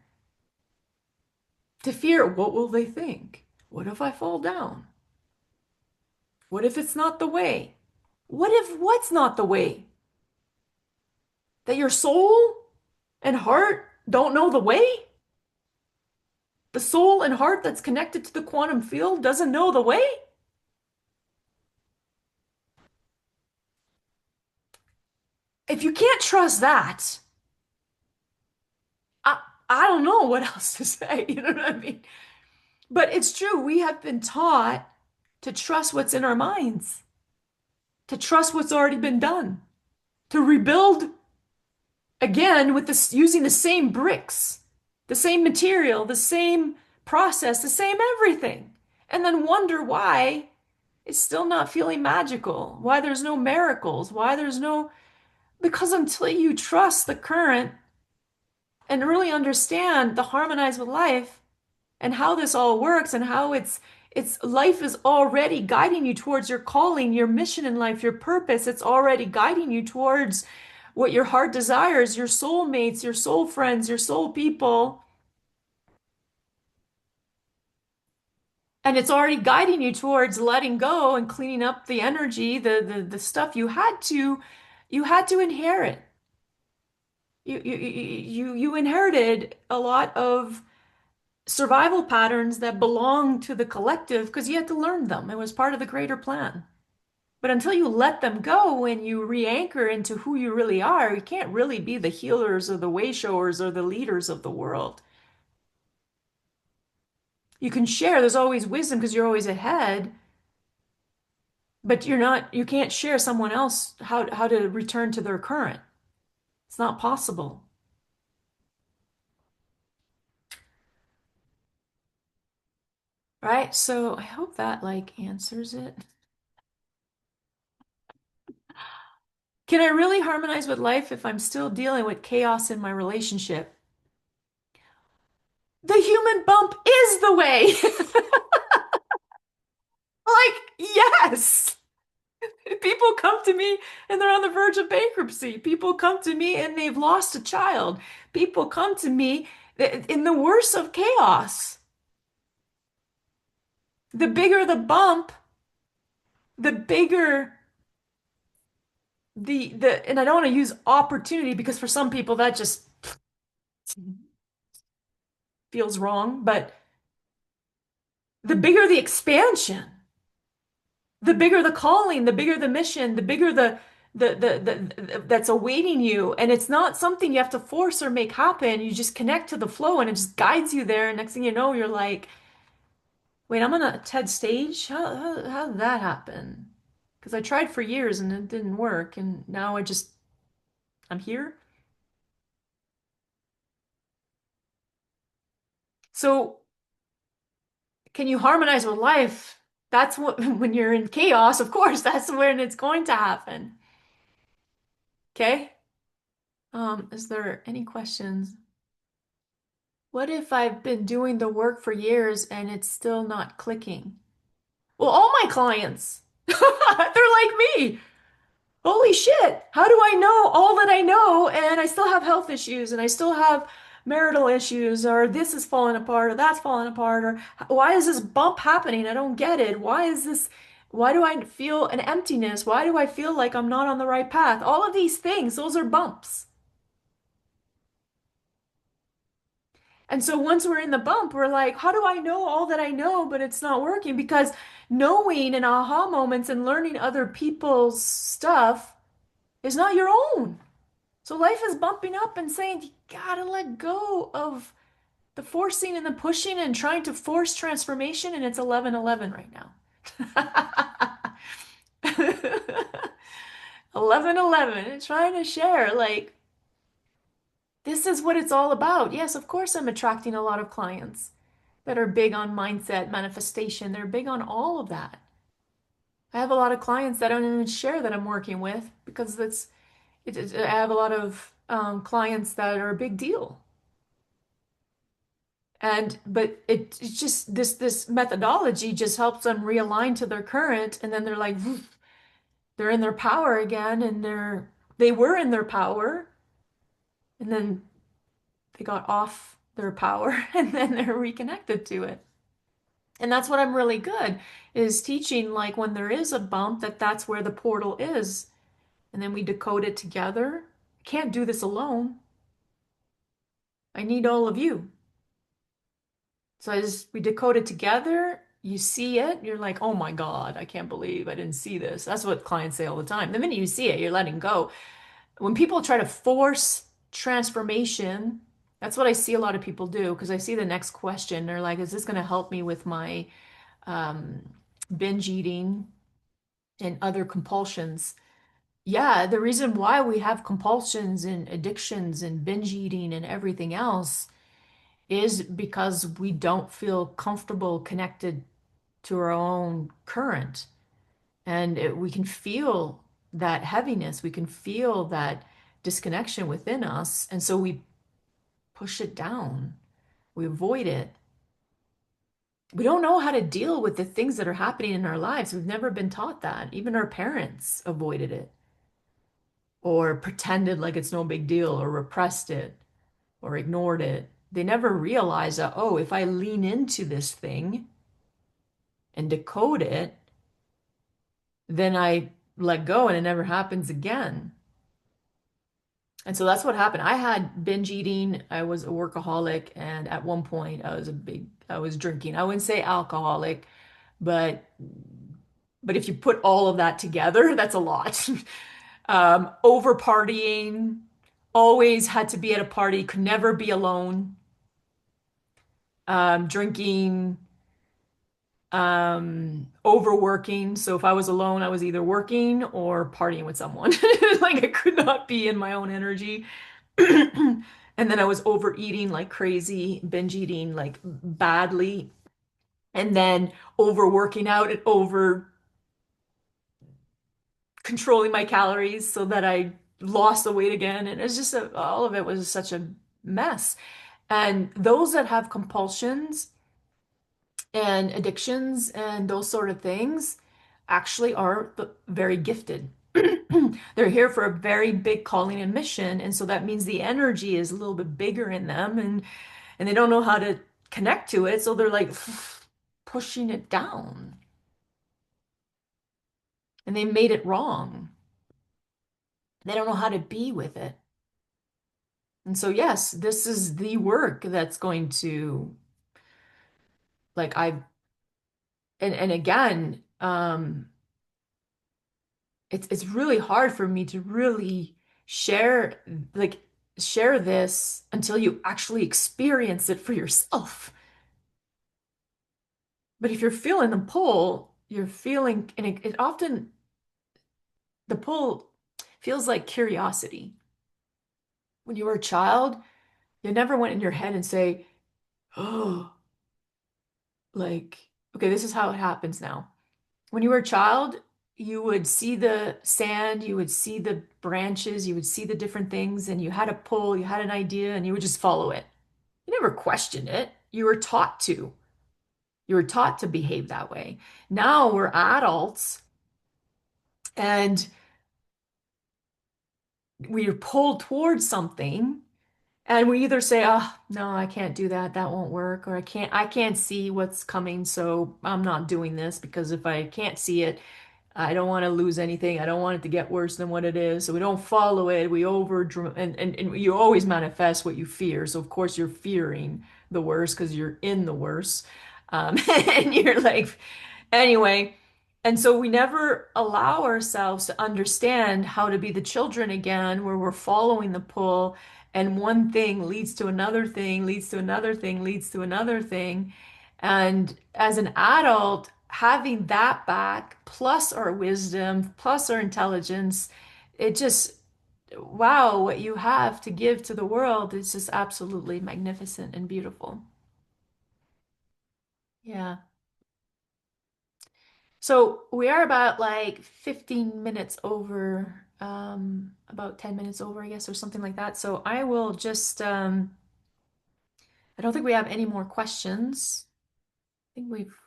to fear what will they think? What if I fall down? What if it's not the way? What if what's not the way? That your soul and heart don't know the way? The soul and heart that's connected to the quantum field doesn't know the way? If you can't trust that, I, I don't know what else to say. You know what I mean? But it's true. We have been taught to trust what's in our minds, to trust what's already been done, to rebuild again with this using the same bricks, the same material, the same process, the same everything, and then wonder why it's still not feeling magical, why there's no miracles, why there's no, because until you trust the current and really understand the harmonize with life and how this all works and how it's life is already guiding you towards your calling, your mission in life, your purpose. It's already guiding you towards what your heart desires, your soul mates, your soul friends, your soul people. And it's already guiding you towards letting go and cleaning up the energy, the stuff you had to inherit. You inherited a lot of survival patterns that belong to the collective because you had to learn them. It was part of the greater plan. But until you let them go and you re-anchor into who you really are, you can't really be the healers or the way showers or the leaders of the world. You can share, there's always wisdom because you're always ahead, but you can't share someone else how to return to their current. It's not possible. Right? So I hope that like answers it. Can I really harmonize with life if I'm still dealing with chaos in my relationship? The human bump is the way. Like, yes. People come to me and they're on the verge of bankruptcy. People come to me and they've lost a child. People come to me in the worst of chaos. The bigger the bump, the bigger and I don't want to use opportunity because for some people that just feels wrong, but the bigger the expansion, the bigger the calling, the bigger the mission, the bigger that's awaiting you. And it's not something you have to force or make happen. You just connect to the flow and it just guides you there. And next thing you know, you're like, wait, I'm on a TED stage? How did that happen? Because I tried for years and it didn't work. And now I'm here. So can you harmonize with life? That's what, when you're in chaos, of course, that's when it's going to happen. Okay? Is there any questions? What if I've been doing the work for years and it's still not clicking? Well, all my clients, they're like me. Holy shit. How do I know all that I know and I still have health issues and I still have marital issues or this is falling apart or that's falling apart or why is this bump happening? I don't get it. Why do I feel an emptiness? Why do I feel like I'm not on the right path? All of these things, those are bumps. And so once we're in the bump, we're like, how do I know all that I know, but it's not working? Because knowing and aha moments and learning other people's stuff is not your own. So life is bumping up and saying, you gotta let go of the forcing and the pushing and trying to force transformation. And it's 11:11 right now. 11:11. And trying to share, like, this is what it's all about. Yes, of course, I'm attracting a lot of clients that are big on mindset, manifestation. They're big on all of that. I have a lot of clients that I don't even share that I'm working with because I have a lot of clients that are a big deal. But it's just this methodology just helps them realign to their current, and then they're like, "Woof," they're in their power again, and they were in their power, and then they got off their power, and then they're reconnected to it. And that's what I'm really good is teaching, like when there is a bump, that's where the portal is, and then we decode it together. I can't do this alone. I need all of you. So we decode it together. You see it, you're like, oh my God, I can't believe I didn't see this. That's what clients say all the time. The minute you see it, you're letting go. When people try to force transformation, that's what I see a lot of people do because I see the next question. They're like, is this going to help me with my um, binge eating and other compulsions? Yeah, the reason why we have compulsions and addictions and binge eating and everything else is because we don't feel comfortable connected to our own current. And we can feel that heaviness, we can feel that disconnection within us. And so we push it down, we avoid it. We don't know how to deal with the things that are happening in our lives. We've never been taught that. Even our parents avoided it or pretended like it's no big deal or repressed it or ignored it. They never realized that, oh, if I lean into this thing and decode it, then I let go and it never happens again. And so that's what happened. I had binge eating. I was a workaholic, and at one point I was drinking. I wouldn't say alcoholic, but if you put all of that together, that's a lot. Over partying, always had to be at a party, could never be alone. Drinking, overworking. So if I was alone, I was either working or partying with someone. Like I could not be in my own energy. And then I was overeating like crazy, binge eating like badly, and then overworking out and over controlling my calories so that I lost the weight again. And it's just all of it was such a mess. And those that have compulsions and addictions and those sort of things actually are very gifted. They're here for a very big calling and mission, and so that means the energy is a little bit bigger in them, and they don't know how to connect to it, so they're like pushing it down, and they made it wrong. They don't know how to be with it. And so yes, this is the work that's going to like I and again, it's really hard for me to really share like share this until you actually experience it for yourself. But if you're feeling the pull, you're feeling, and it often the pull feels like curiosity. When you were a child, you never went in your head and say, "Oh, like okay, this is how it happens now." When you were a child, you would see the sand, you would see the branches, you would see the different things, and you had a pull, you had an idea, and you would just follow it. You never questioned it. You were taught to. You were taught to behave that way. Now we're adults and we're pulled towards something, and we either say, "Oh, no, I can't do that. That won't work," or I can't see what's coming, so I'm not doing this because if I can't see it, I don't want to lose anything. I don't want it to get worse than what it is. So we don't follow it. We over and you always manifest what you fear. So of course you're fearing the worst because you're in the worst. And you're like, anyway. And so we never allow ourselves to understand how to be the children again, where we're following the pull, and one thing leads to another thing, leads to another thing, leads to another thing. And as an adult, having that back, plus our wisdom, plus our intelligence, it just, wow, what you have to give to the world is just absolutely magnificent and beautiful. Yeah. So we are about like 15 minutes over, about 10 minutes over, I guess, or something like that. So I will just, I don't think we have any more questions. I think we've,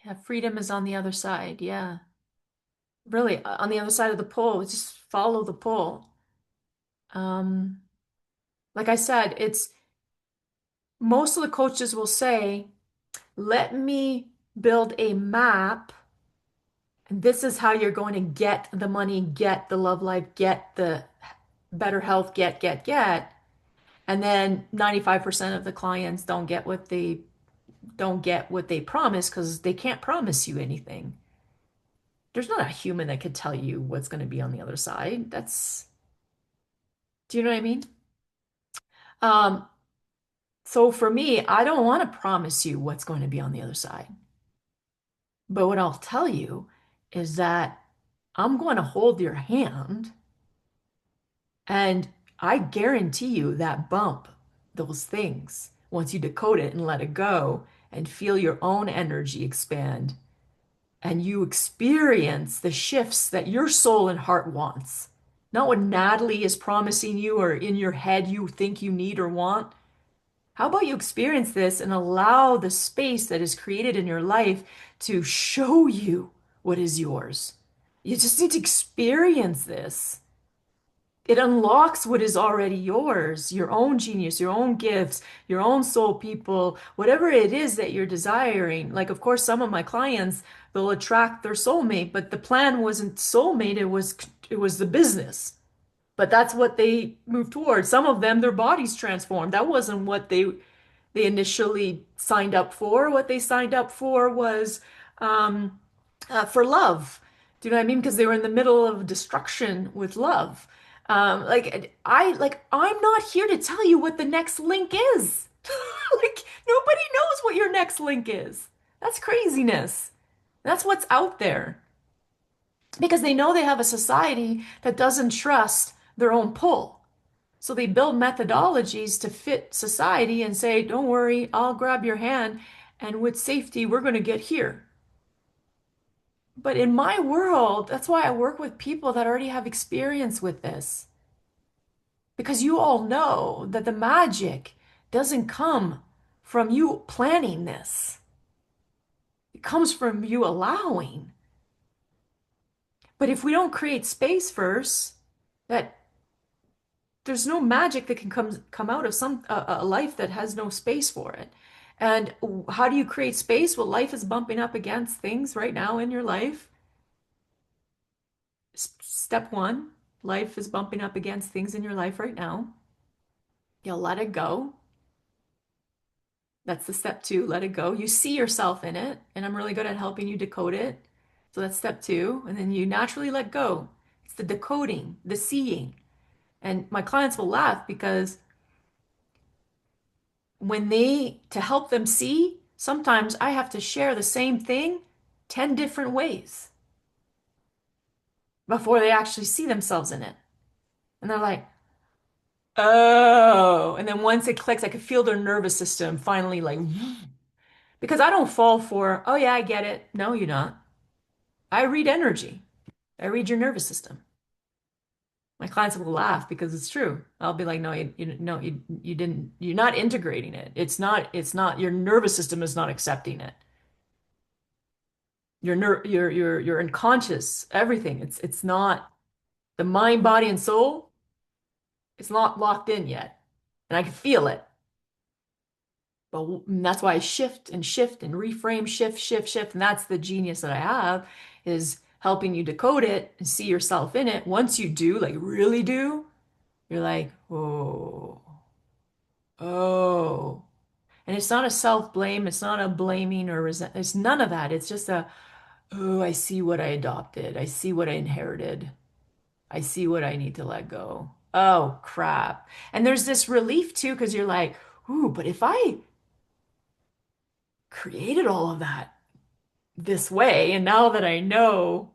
yeah, freedom is on the other side. Yeah. Really, on the other side of the pole, just follow the pole. Um, like I said, it's most of the coaches will say, let me build a map, and this is how you're going to get the money, get the love life, get the better health, get. And then 95% of the clients don't get what they promise because they can't promise you anything. There's not a human that could tell you what's going to be on the other side. Do you know what I mean? Um, So for me, I don't want to promise you what's going to be on the other side. But what I'll tell you is that I'm going to hold your hand, and I guarantee you that bump, those things, once you decode it and let it go and feel your own energy expand, and you experience the shifts that your soul and heart wants. Not what Natalie is promising you or in your head you think you need or want. How about you experience this and allow the space that is created in your life to show you what is yours? You just need to experience this. It unlocks what is already yours, your own genius, your own gifts, your own soul people, whatever it is that you're desiring. Like, of course, some of my clients, they'll attract their soulmate, but the plan wasn't soulmate, it was the business. But that's what they moved towards. Some of them, their bodies transformed. That wasn't what they initially signed up for. What they signed up for was for love. Do you know what I mean? Because they were in the middle of destruction with love. I'm not here to tell you what the next link is. Like nobody knows what your next link is. That's craziness. That's what's out there because they know they have a society that doesn't trust their own pull. So they build methodologies to fit society and say, don't worry, I'll grab your hand, and with safety, we're going to get here. But in my world, that's why I work with people that already have experience with this. Because you all know that the magic doesn't come from you planning this, it comes from you allowing. But if we don't create space first, that there's no magic that can come out of a life that has no space for it. And how do you create space? Well, life is bumping up against things right now in your life. Step one, life is bumping up against things in your life right now. You'll let it go. That's the step two, let it go. You see yourself in it, and I'm really good at helping you decode it. So that's step two. And then you naturally let go. It's the decoding, the seeing. And my clients will laugh because to help them see, sometimes I have to share the same thing 10 different ways before they actually see themselves in it. And they're like, oh. And then once it clicks, I could feel their nervous system finally like, because I don't fall for, oh yeah, I get it. No, you're not. I read energy. I read your nervous system. My clients will laugh because it's true. I'll be like, no, no, you didn't, you're not integrating it. It's not, your nervous system is not accepting it. Your unconscious, everything. It's not the mind, body, and soul. It's not locked in yet. And I can feel it. But that's why I shift and shift and reframe, shift, shift, shift. And that's the genius that I have is helping you decode it and see yourself in it. Once you do, like really do, you're like, oh, oh. And it's not a self-blame, it's not a blaming or resent. It's none of that. It's just oh, I see what I adopted. I see what I inherited. I see what I need to let go. Oh, crap. And there's this relief too, because you're like, ooh, but if I created all of that this way, and now that I know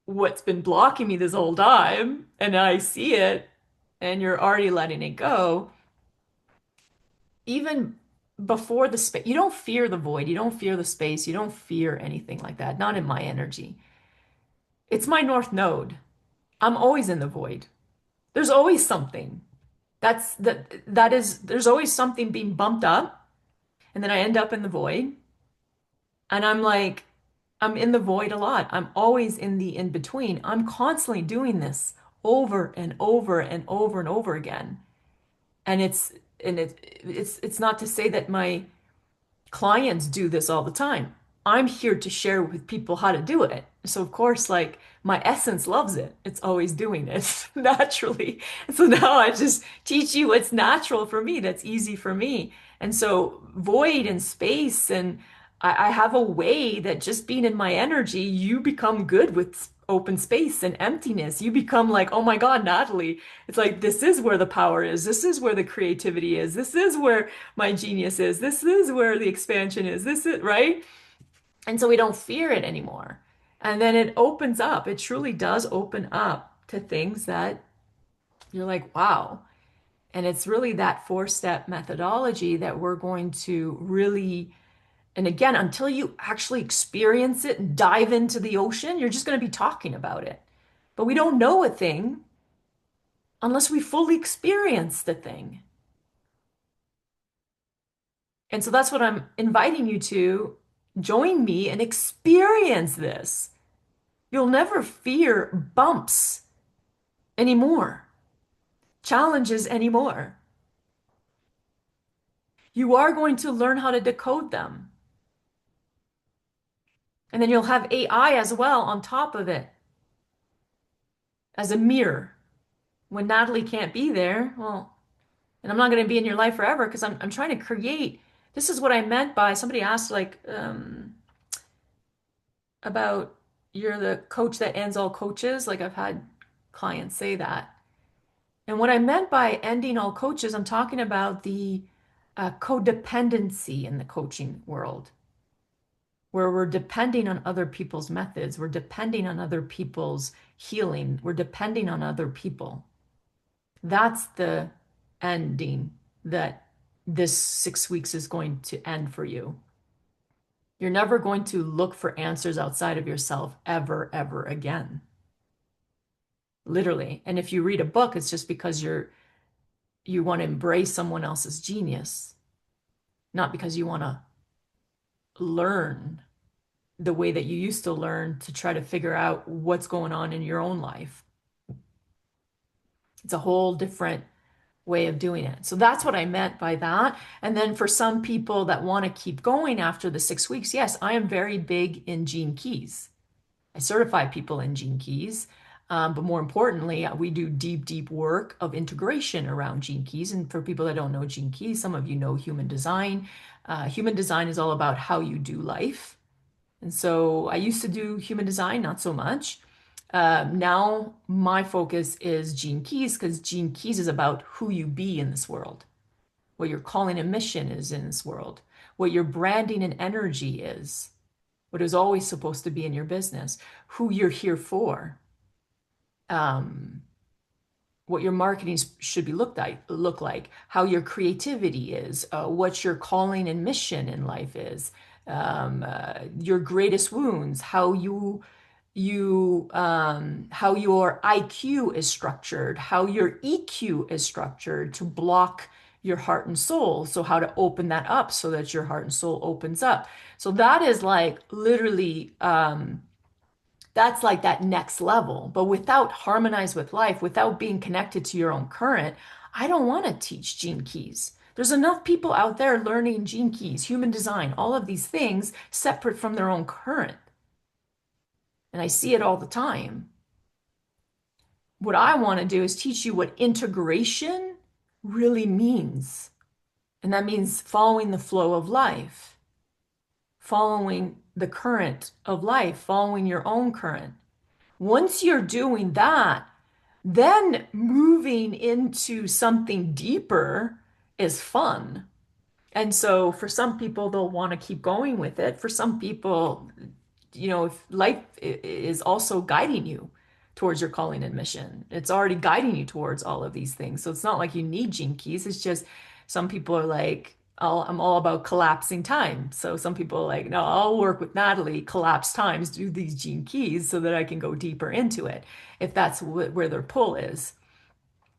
what's been blocking me this whole time, and I see it, and you're already letting it go, even before the space, you don't fear the void, you don't fear the space, you don't fear anything like that, not in my energy. It's my North Node. I'm always in the void. There's always something. There's always something being bumped up, and then I end up in the void. And I'm like, I'm in the void a lot. I'm always in the in between. I'm constantly doing this over and over and over and over again. And it's not to say that my clients do this all the time. I'm here to share with people how to do it. So of course, like my essence loves it. It's always doing it naturally. So now I just teach you what's natural for me, that's easy for me. And so void and space and I have a way that just being in my energy, you become good with open space and emptiness. You become like, oh my God, Natalie, it's like this is where the power is. This is where the creativity is. This is where my genius is. This is where the expansion is. This is right. And so we don't fear it anymore. And then it opens up. It truly does open up to things that you're like, wow. And it's really that four-step methodology that we're going to really, and again, until you actually experience it and dive into the ocean, you're just going to be talking about it. But we don't know a thing unless we fully experience the thing. And so that's what I'm inviting you to. Join me and experience this. You'll never fear bumps anymore, challenges anymore. You are going to learn how to decode them. And then you'll have AI as well on top of it as a mirror. When Natalie can't be there, well, and I'm not going to be in your life forever because I'm trying to create. This is what I meant by somebody asked like about you're the coach that ends all coaches. Like I've had clients say that. And what I meant by ending all coaches, I'm talking about the codependency in the coaching world, where we're depending on other people's methods, we're depending on other people's healing, we're depending on other people. That's the ending that this 6 weeks is going to end for you. You're never going to look for answers outside of yourself ever, ever again. Literally. And if you read a book, it's just because you want to embrace someone else's genius, not because you want to learn the way that you used to learn to try to figure out what's going on in your own life. It's a whole different way of doing it. So that's what I meant by that. And then for some people that want to keep going after the 6 weeks, yes, I am very big in Gene Keys. I certify people in Gene Keys. But more importantly, we do deep, deep work of integration around Gene Keys. And for people that don't know Gene Keys, some of you know human design. Human design is all about how you do life. And so I used to do human design, not so much. Now my focus is Gene Keys because Gene Keys is about who you be in this world, what your calling and mission is in this world, what your branding and energy is, what is always supposed to be in your business, who you're here for, um, what your marketing should be look like, how your creativity is, what your calling and mission in life is, your greatest wounds, how your IQ is structured, how your EQ is structured to block your heart and soul. So how to open that up so that your heart and soul opens up. So that is like literally that's like that next level. But without harmonize with life, without being connected to your own current, I don't want to teach Gene Keys. There's enough people out there learning Gene Keys, human design, all of these things separate from their own current. And I see it all the time. What I want to do is teach you what integration really means. And that means following the flow of life, following the current of life, following your own current. Once you're doing that, then moving into something deeper is fun. And so for some people, they'll want to keep going with it. For some people, if life is also guiding you towards your calling and mission, it's already guiding you towards all of these things. So it's not like you need Gene Keys. It's just some people are like, I'm all about collapsing time. So some people are like, no, I'll work with Natalie, collapse times, do these Gene Keys so that I can go deeper into it, if that's where their pull is.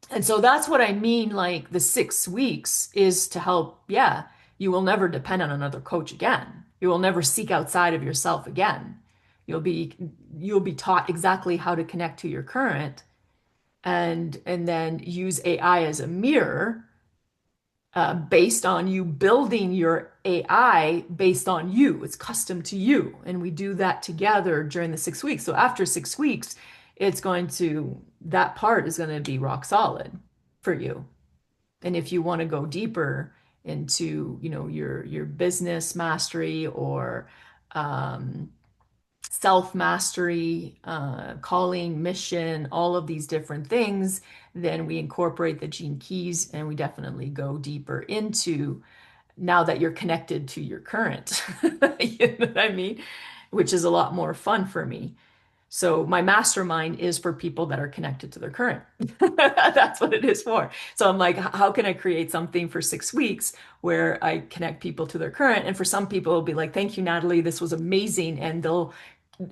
And so that's what I mean, like the 6 weeks is to help, yeah, you will never depend on another coach again. You will never seek outside of yourself again. You'll be you'll be taught exactly how to connect to your current and then use AI as a mirror based on you building your AI based on you. It's custom to you. And we do that together during the 6 weeks. So after 6 weeks, that part is going to be rock solid for you. And if you want to go deeper into, your business mastery or self mastery, calling, mission, all of these different things, then we incorporate the Gene Keys and we definitely go deeper into now that you're connected to your current. You know what I mean? which is a lot more fun for me. So my mastermind is for people that are connected to their current. That's what it is for. So I'm like, how can I create something for 6 weeks where I connect people to their current? And for some people, it'll be like, thank you, Natalie. This was amazing. And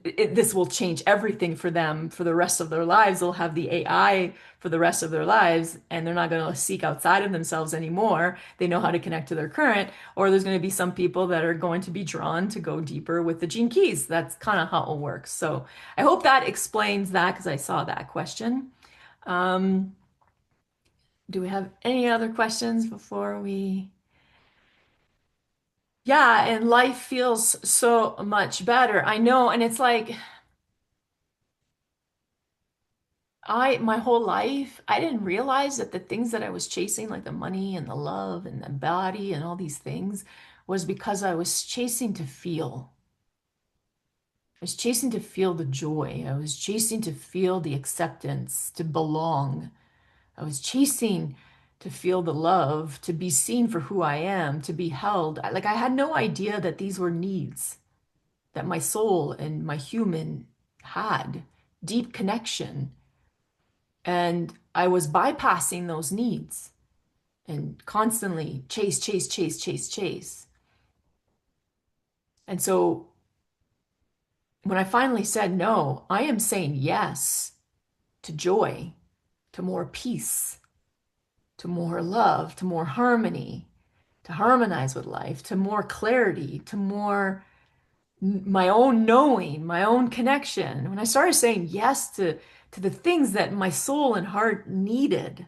this will change everything for them for the rest of their lives. They'll have the AI for the rest of their lives, and they're not going to seek outside of themselves anymore. They know how to connect to their current. Or there's going to be some people that are going to be drawn to go deeper with the Gene Keys. That's kind of how it works. So I hope that explains that because I saw that question. Um, do we have any other questions before we? Yeah, and life feels so much better. I know, and it's like my whole life, I didn't realize that the things that I was chasing, like the money and the love and the body and all these things, was because I was chasing to feel. I was chasing to feel the joy. I was chasing to feel the acceptance, to belong. I was chasing to feel the love, to be seen for who I am, to be held. Like I had no idea that these were needs that my soul and my human had, deep connection. And I was bypassing those needs and constantly chase, chase, chase, chase, chase. And so when I finally said no, I am saying yes to joy, to more peace, to more love, to more harmony, to harmonize with life, to more clarity, to more my own knowing, my own connection. When I started saying yes to the things that my soul and heart needed,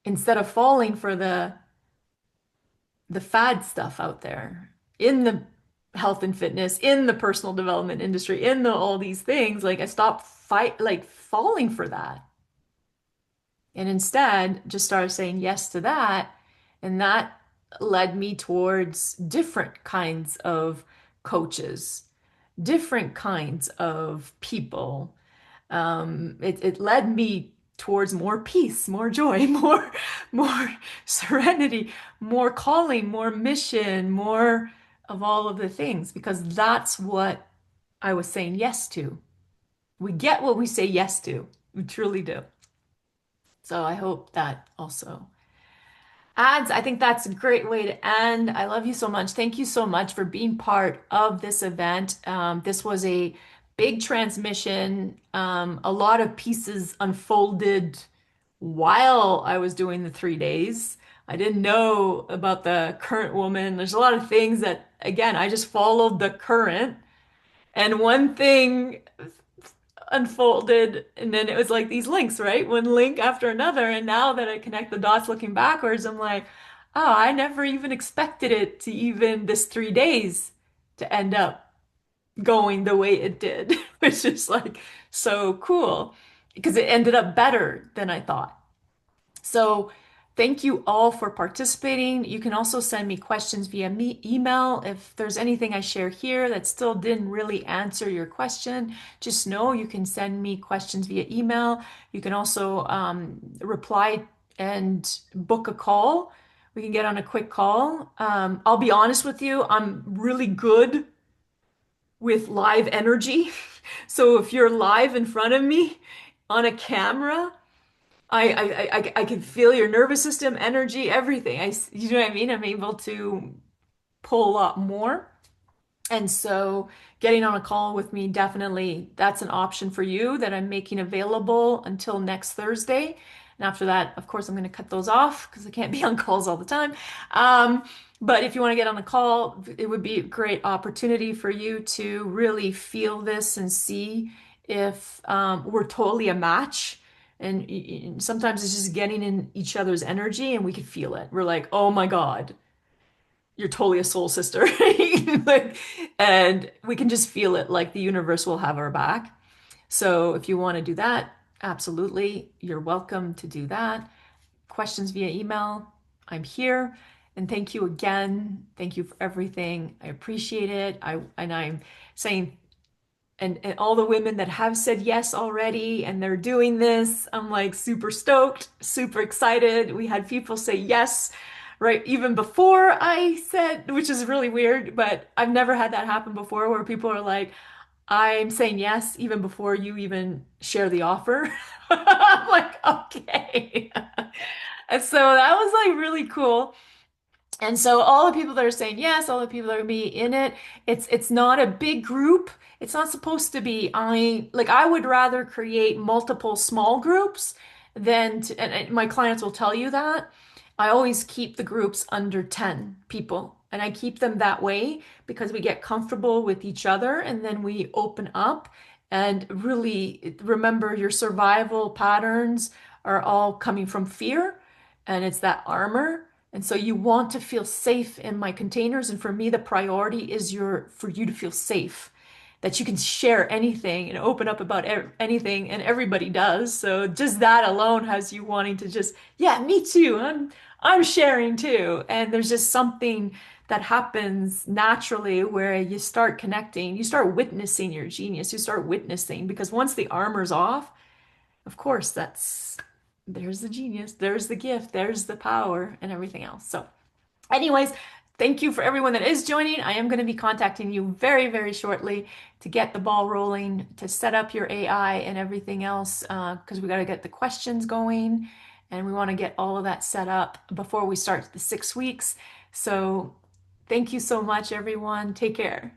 instead of falling for the fad stuff out there in the health and fitness, in the personal development industry, in the all these things, like I stopped falling for that. And instead just started saying yes to that. And that led me towards different kinds of coaches, different kinds of people. It led me towards more peace, more joy, more serenity, more calling, more mission, more of all of the things, because that's what I was saying yes to. We get what we say yes to. We truly do. So I hope that also adds. I think that's a great way to end. I love you so much. Thank you so much for being part of this event. This was a big transmission. A lot of pieces unfolded while I was doing the 3 days. I didn't know about the current woman. There's a lot of things that, again, I just followed the current. And one thing unfolded, and then it was like these links, right? One link after another. And now that I connect the dots looking backwards, I'm like, oh, I never even expected it to even this 3 days to end up going the way it did, which is like so cool because it ended up better than I thought. So thank you all for participating. You can also send me questions via email. If there's anything I share here that still didn't really answer your question, just know you can send me questions via email. You can also reply and book a call. We can get on a quick call. I'll be honest with you, I'm really good with live energy. So if you're live in front of me on a camera, I can feel your nervous system, energy, everything. You know what I mean? I'm able to pull a lot more. And so getting on a call with me, definitely that's an option for you that I'm making available until next Thursday. And after that, of course, I'm going to cut those off because I can't be on calls all the time. Um, but if you want to get on the call, it would be a great opportunity for you to really feel this and see if we're totally a match. And sometimes it's just getting in each other's energy and we could feel it. We're like, oh my God, you're totally a soul sister. Like, and we can just feel it like the universe will have our back. So if you want to do that, absolutely, you're welcome to do that. Questions via email, I'm here. And thank you again. Thank you for everything. I appreciate it. I'm saying and all the women that have said yes already and they're doing this, I'm like super stoked, super excited. We had people say yes right? Even before I said, which is really weird, but I've never had that happen before where people are like, I'm saying yes even before you even share the offer. I'm like, okay. And so that was like really cool. And so all the people that are saying yes, all the people that are gonna be in it, it's not a big group. It's not supposed to be. I would rather create multiple small groups than and my clients will tell you that. I always keep the groups under 10 people. And I keep them that way because we get comfortable with each other and then we open up and really remember your survival patterns are all coming from fear and it's that armor. And so you want to feel safe in my containers. And for me, the priority is for you to feel safe, that you can share anything and open up about anything, and everybody does. So just that alone has you wanting to just, yeah, me too. I'm sharing too. And there's just something that happens naturally where you start connecting, you start witnessing your genius, you start witnessing because once the armor's off, of course, there's the genius, there's the gift, there's the power, and everything else. So, anyways, thank you for everyone that is joining. I am going to be contacting you very, very shortly to get the ball rolling, to set up your AI and everything else, because we got to get the questions going and we want to get all of that set up before we start the 6 weeks. So, thank you so much, everyone. Take care.